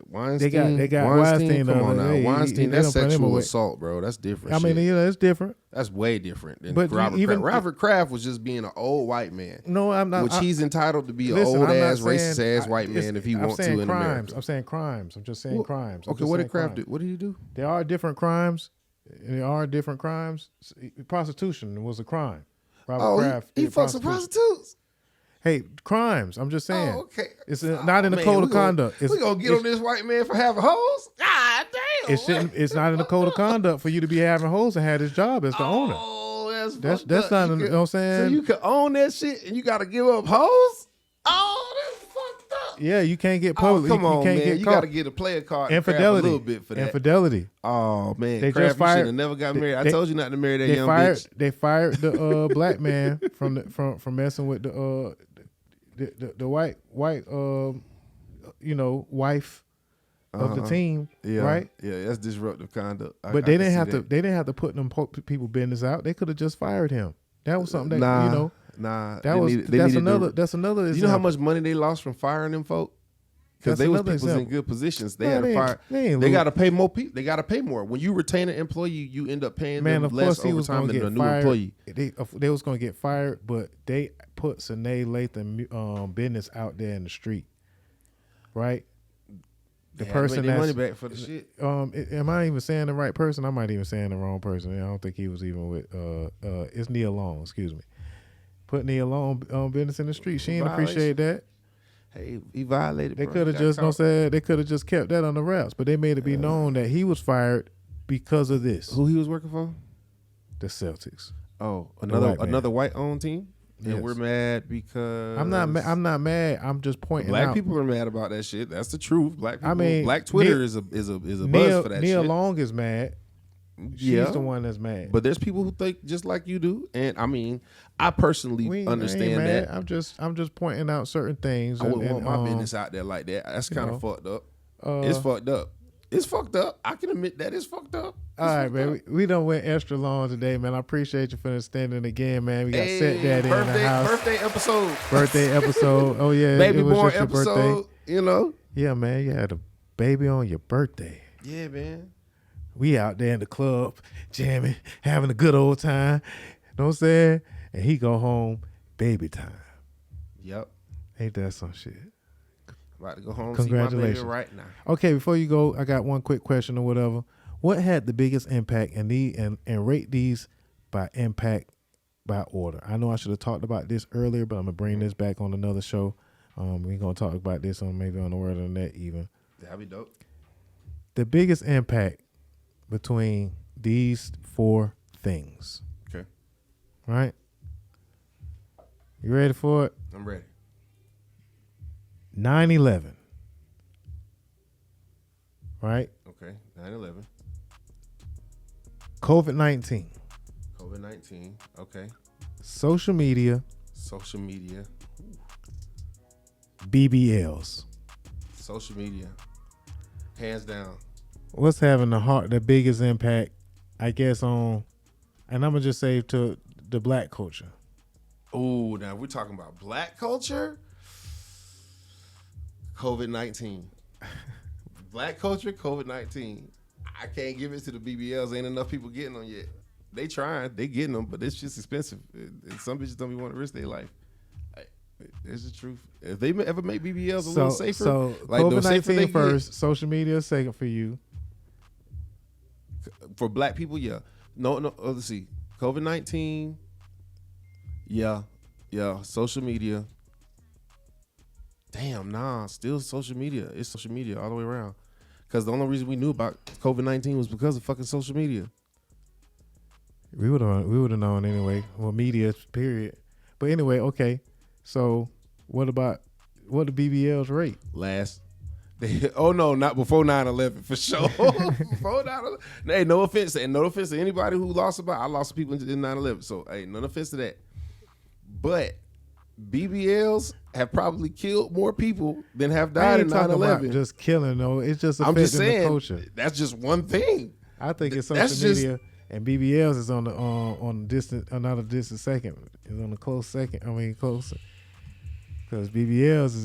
Weinstein. They got Weinstein. Come on now, Weinstein. That's sexual away. assault, bro. That's different. I mean, it's different. That's way different than But Robert even Kraft. Robert Kraft was just being an old white man. No, I'm not. Which he's entitled to be an old ass, racist ass white man if he wants to in America. I'm saying crimes. I'm just saying crimes. Okay, what did Kraft do? What did he do? There are different crimes. Prostitution was a crime. Robert Kraft. He fucks some prostitutes. Hey, crimes. I'm just saying. Oh, okay. It's not in the code of conduct. We gonna get on this white man for having hoes? God damn. It's not in the code of conduct for you to be having hoes and have this job as the owner. Oh, that's not. You know what I'm saying? So you can own that shit and you got to give up hoes? Oh, that's fucked up. Yeah, you can't get public. Come on, you can't man. get You caught. got to get a player card. Infidelity. A little bit for that. Infidelity. Oh man, They Kraft, just fired. You should have never got married. I told you not to marry that young bitch. They fired the black man from messing with the white wife of the team, right? Yeah, that's disruptive conduct. But they didn't have to. They didn't have to put them people business out. They could have just fired him. That was something that Nah. That's another. Example. You know how much money they lost from firing them folk? Because they was people in good positions. They had to fire. They got to pay more people. They got to pay more. When you retain an employee, you end up paying them less overtime than a new employee. They was going to get fired, but they put Sine Lathan business out there in the street, right? The person that's money back for the shit. Am I even saying the right person? I might even saying the wrong person. I don't think he was even with. It's Nia Long. Excuse me. Put Nia Long business in the street. She didn't appreciate that. Hey, he violated. They could have just they could have just kept that on the wraps, but they made it be known that he was fired because of this. Who he was working for? The Celtics. Oh, another white owned team. Yes. And we're mad because I'm not mad. I'm just pointing black out. people are mad about that shit. That's the truth. Black people. I mean, Black Twitter is a buzz for that Nia shit. Long is mad. She's the one that's mad. But there's people who think just like you do, and I mean, I personally understand that. I'm just pointing out certain things. I wouldn't want my business out there like that. That's kind of fucked up. It's fucked up. It's fucked up. I can admit that it's fucked up. All right, man. We done went extra long today, man. I appreciate you for standing again, man. We got Set Daddy in the house. Birthday episode. Oh yeah, baby it was born just your episode. Birthday. You know. Yeah, man. You had a baby on your birthday. Yeah, man. We out there in the club jamming, having a good old time. You know what I'm saying? And he go home, baby time. Yep. Ain't that some shit? About to go home. Congratulations. See my baby right now. Okay, before you go, I got one quick question or whatever. What had the biggest impact and rate these by impact by order? I know I should have talked about this earlier, but I'm gonna bring this back on another show. We're gonna talk about this maybe on the Word of the Net even. That'd be dope. The biggest impact between these 4 things. Okay. Right? You ready for it? I'm ready. 9/11. Right? Okay. 9/11. COVID-19. COVID-19. Okay. Social media. Social media. BBLs. Social media. Hands down. What's having the biggest impact, I guess, on, and I'm gonna just say to the black culture. Oh, now we're talking about black culture. COVID-19. Black culture, COVID-19. I can't give it to the BBLs. Ain't enough people getting them yet. They trying, they getting them, but it's just expensive. And some bitches don't even want to risk their life. It's the truth. If they ever make BBLs a little safer, so like COVID-19 first, social media second for you. For black people, yeah. No. Let's see. COVID-19. Yeah. Social media. Damn, nah. Still social media. It's social media all the way around. Because the only reason we knew about COVID-19 was because of fucking social media. We would have known anyway. Well, media, period. But anyway, okay. So what the BBLs rate? Last. No, not before 9/11 for sure. Before 9/11. Hey, no offense to anybody who lost I lost people in 9/11. So hey, no offense to that. But BBLs have probably killed more people than have died in 9/11. Just killing though. It's just I'm just affecting saying, the culture. That's just one thing. I think it's social media and BBLs is on the distant, not a distant second. It's on the close second. I mean closer. Because BBLs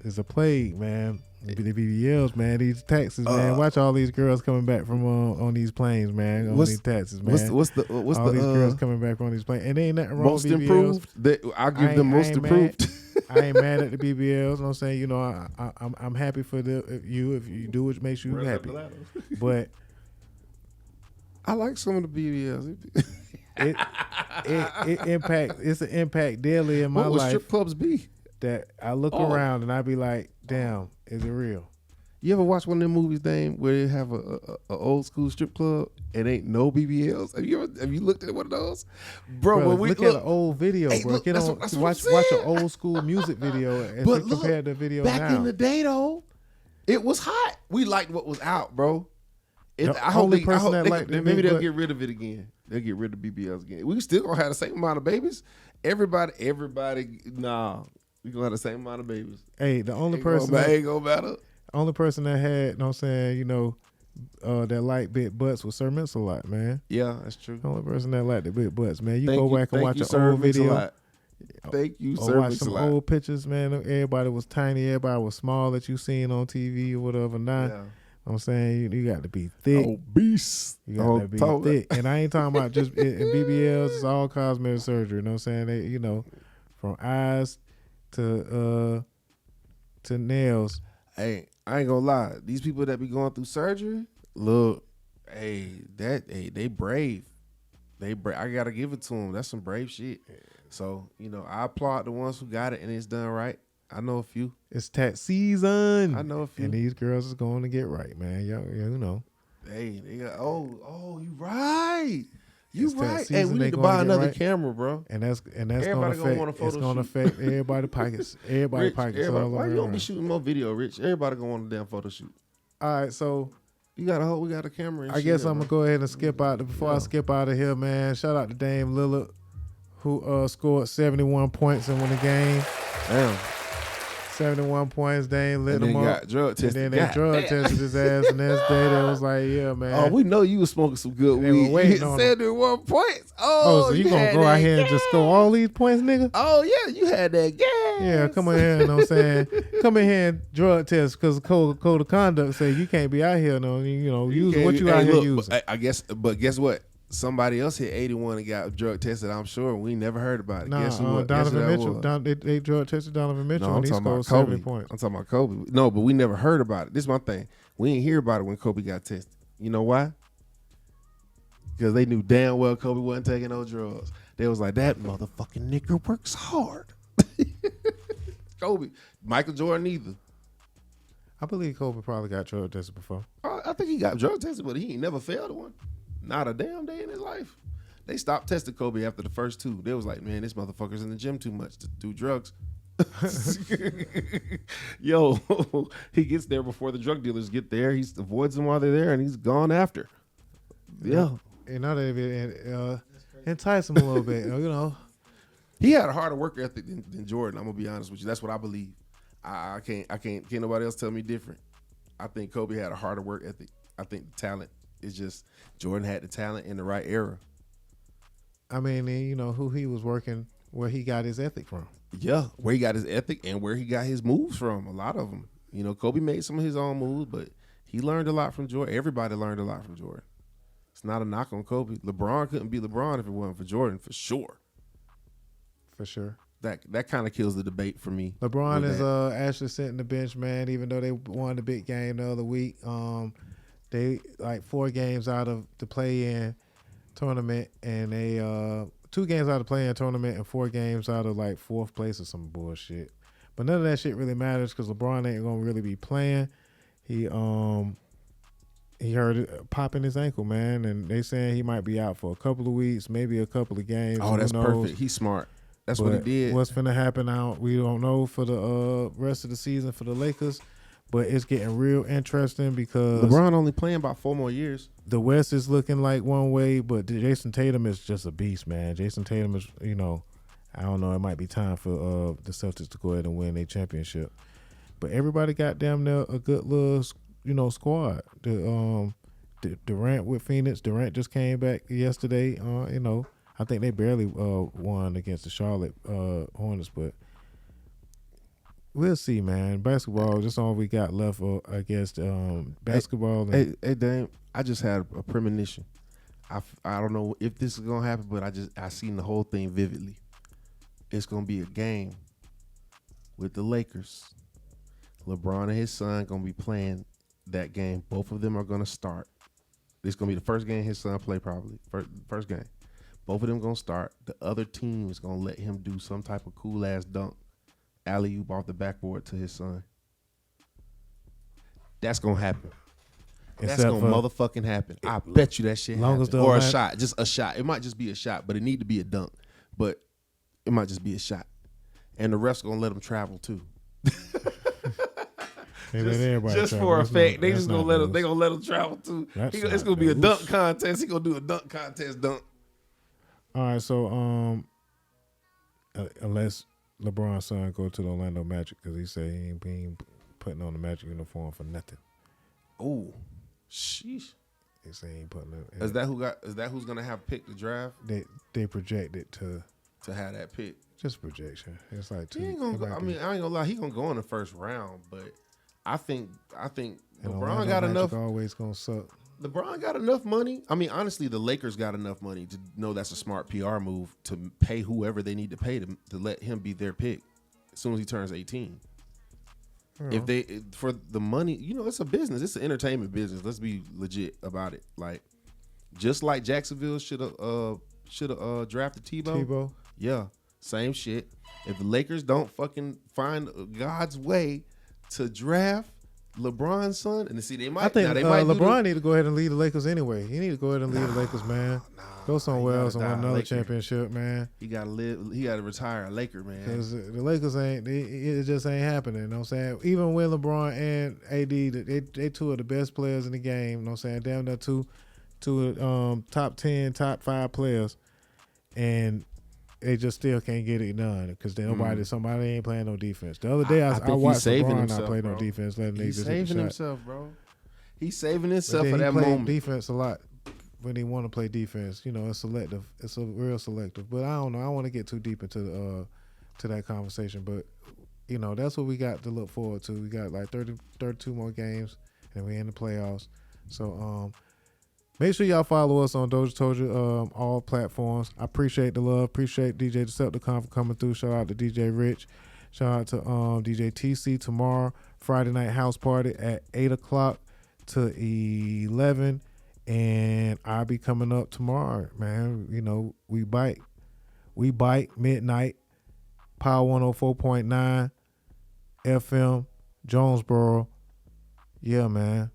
is a plague, man. The BBLs, man. These taxes, man. Watch all these girls coming back from on these planes, man. On these taxes, man. What's all these girls coming back on these planes, and there ain't nothing wrong most with BBLs. Improved? I'll give them most improved. I ain't mad at the BBLs. You know what I'm saying? You know, I'm happy for if you do what makes you happy. But I like some of the BBLs. it impact. It's an impact daily in my what would life. Strip clubs be? That I look around and I be like, damn, is it real? You ever watch one of them movies, Dame, where they have a old school strip club and ain't no BBLs? Have you looked at one of those, bro? When we look at an old video, bro. Look, Get on, watch an old school music video and compare the video back now. in the day, though, it was hot. We liked what was out, bro. Maybe they'll get rid of it again. They'll get rid of BBLs again. We still gonna have the same amount of babies. Everybody, nah. We gonna have the same amount of babies. Hey, the only person ain't gonna matter. Only person that had, you know what I'm saying, you know, that liked big butts was Sir Mix-a-Lot, man. Yeah, that's true. The only person that liked the big butts, man. You go back and watch an old video. Thank you, or Sir watch some old pictures, man. Everybody was tiny. Everybody was small that you seen on TV or whatever. Now, you know what I'm saying, you got to be thick. Obese. You got to be thick. And I ain't talking about just in BBLs. It's all cosmetic surgery. You know what I'm saying? They, you know, from eyes to nails. Hey, I ain't gonna lie. These people that be going through surgery, look, they brave. I gotta give it to them. That's some brave shit. So, you know, I applaud the ones who got it and it's done right. I know a few. It's tax season. I know a few. And these girls is going to get right, man. You know. Hey, they got, you right. You right. Season, hey, we need to buy another camera, bro. And that's everybody gonna affect everybody's pockets. Everybody's pockets. Why you don't be shooting more video, Rich? Everybody gonna want a damn photo shoot. All right, so we got a camera. I guess I'm gonna go ahead and skip out. Before I skip out of here, man, shout out to Dame Lillard, who scored 71 points and won the game. Damn. 71 points, Dame lit him up. Got drug tested. And then they drug tested his ass, and next day they was like, yeah, man. Oh, we know you was smoking some good weed. Waiting you on 71 points. So you gonna go out here and just score all these points, nigga? Oh, yeah, you had that gas. Yeah, come in here, you know what I'm saying? Come in here and drug test, because code of conduct say you can't be out here, use what you out here using. But guess what? Somebody else hit 81 and got drug tested, I'm sure. We never heard about it. Nah, Guess who? Donovan Mitchell. They drug tested Donovan Mitchell, and he scored 70 points. I'm talking about Kobe. No, but we never heard about it. This is my thing. We didn't hear about it when Kobe got tested. You know why? Because they knew damn well Kobe wasn't taking no drugs. They was like, that motherfucking nigga works hard. Kobe. Michael Jordan either. I believe Kobe probably got drug tested before. I think he got drug tested, but he ain't never failed one. Not a damn day in his life. They stopped testing Kobe after the first 2. They was like, man, this motherfucker's in the gym too much to do drugs. Yo, he gets there before the drug dealers get there. He avoids them while they're there, and he's gone after. Yeah. And now they entice him a little bit, you know. He had a harder work ethic than Jordan. I'm gonna be honest with you. That's what I believe. Can't nobody else tell me different. I think Kobe had a harder work ethic. I think the talent is just Jordan had the talent in the right era. I mean, you know who he was working, where he got his ethic from. Yeah, where he got his ethic and where he got his moves from. A lot of them. You know, Kobe made some of his own moves, but he learned a lot from Jordan. Everybody learned a lot from Jordan. It's not a knock on Kobe. LeBron couldn't be LeBron if it wasn't for Jordan, for sure. For sure. That kind of kills the debate for me. LeBron is actually sitting the bench, man, even though they won the big game the other week. They like 4 games out of the play-in tournament, and they 2 games out of the play-in tournament and 4 games out of like 4th place or some bullshit. But none of that shit really matters because LeBron ain't gonna really be playing. He heard it popping his ankle, man, and they saying he might be out for a couple of weeks, maybe a couple of games. Oh, that's perfect. He's smart. That's what he did. What's finna happen out, we don't know for the rest of the season for the Lakers, but it's getting real interesting because LeBron only playing about 4 more years. The West is looking like one way, but Jason Tatum is just a beast, man. Jason Tatum is, you know, I don't know, it might be time for the Celtics to go ahead and win a championship. But everybody got damn near a good little, you know, squad. The Durant with Phoenix, Durant just came back yesterday. You know, I think they barely won against the Charlotte Hornets, but we'll see, man. Basketball, just all we got left, I guess. Basketball. Hey, Dame, I just had a premonition. I don't know if this is gonna happen, but I seen the whole thing vividly. It's gonna be a game with the Lakers. LeBron and his son gonna be playing that game. Both of them are gonna start. This gonna be the first game his son play, probably first game. Both of them gonna start. The other team is gonna let him do some type of cool ass dunk, alley-oop off the backboard to his son. That's gonna happen. That's gonna motherfucking happen. I bet you that shit happens. Or a shot, just a shot. It might just be a shot, but it need to be a dunk. But it might just be a shot, and the refs gonna let them travel too. Just for a fact, they just gonna let him. They gonna let him travel too. It's gonna be a dunk contest. He gonna do a dunk contest dunk. All right, so unless LeBron's son go to the Orlando Magic because he said he ain't putting on the Magic uniform for nothing. Oh, sheesh. They say he ain't putting it. Is that who's gonna have picked the draft? They projected to have that pick. Just projection. It's like he ain't gonna go, I ain't gonna lie. He gonna go in the first round, but I think LeBron got enough. Always gonna suck. LeBron got enough money. I mean, honestly, the Lakers got enough money to know that's a smart PR move to pay whoever they need to pay to let him be their pick as soon as he turns 18. If they for the money, you know, it's a business. It's an entertainment business. Let's be legit about it. Like, just like Jacksonville should have drafted Tebow. Yeah, same shit. If the Lakers don't fucking find God's way to draft LeBron's son, and see they might. I think LeBron need to go ahead and lead the Lakers anyway. He need to go ahead and lead the Lakers, man. Go somewhere else and win another championship, man. He gotta live. He gotta retire a Laker, man. Because the Lakers it just ain't happening. You know what I'm saying? Even with LeBron and AD, they two of the best players in the game. You know what I'm saying? Damn near two top 10, top 5 players, and they just still can't get it done because somebody ain't playing no defense. The other day I watched LeBron not play no defense. He's saving himself, bro. He's saving himself for that moment. Defense a lot when he want to play defense. You know, it's selective. It's a real selective. But I don't know. I don't want to get too deep into to that conversation. But you know, that's what we got to look forward to. We got like 32 more games, and we in the playoffs. So make sure y'all follow us on DozhaToldya, all platforms. I appreciate the love. Appreciate DJ Deceptacon for coming through. Shout out to DJ Rich. Shout out to DJ TC tomorrow. Friday night house party at 8 o'clock to 11. And I'll be coming up tomorrow, man. You know, we bite midnight. Power 104.9 FM, Jonesboro, Yeah, man.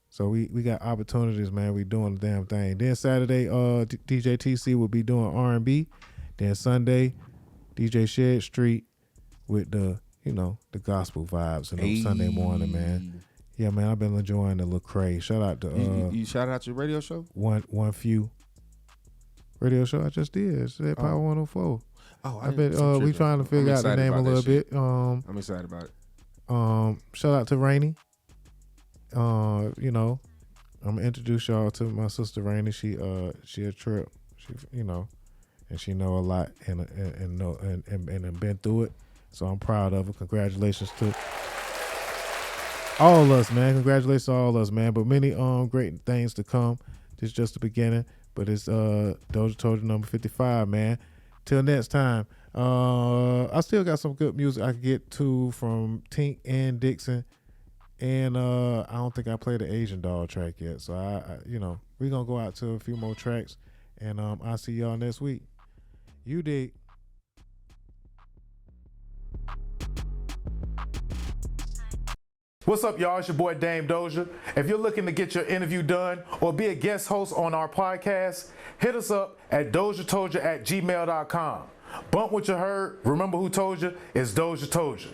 So we got opportunities, man. We doing the damn thing. Then Saturday, DJ TC will be doing R&B. Then Sunday, DJ Shed Street with the gospel vibes and Sunday morning, man. Yeah, man, I've been enjoying the Lecrae. Shout out to you shout out your radio show? One Few radio show I just did. It's at Power 104. Oh, I bet we trying to figure out the name a little bit. I'm excited about it. Shout out to Rainey. I'm gonna introduce y'all to my sister Rainey. She a trip. She and she know a lot and been through it. So I'm proud of her. Congratulations to all of us, man. Congratulations to all of us, man. But many great things to come. This is just the beginning. But it's Doja Told You number 55, man. Till next time. I still got some good music I can get to from Tink and Dixon. And I don't think I played the Asian Doll track yet. So we're gonna go out to a few more tracks. And I'll see y'all next week. You dig. What's up, y'all? It's your boy Dame Doja. If you're looking to get your interview done or be a guest host on our podcast, hit us up at DozhaToldya.COM. Bump what you heard. Remember who told you? It's Doja Told You.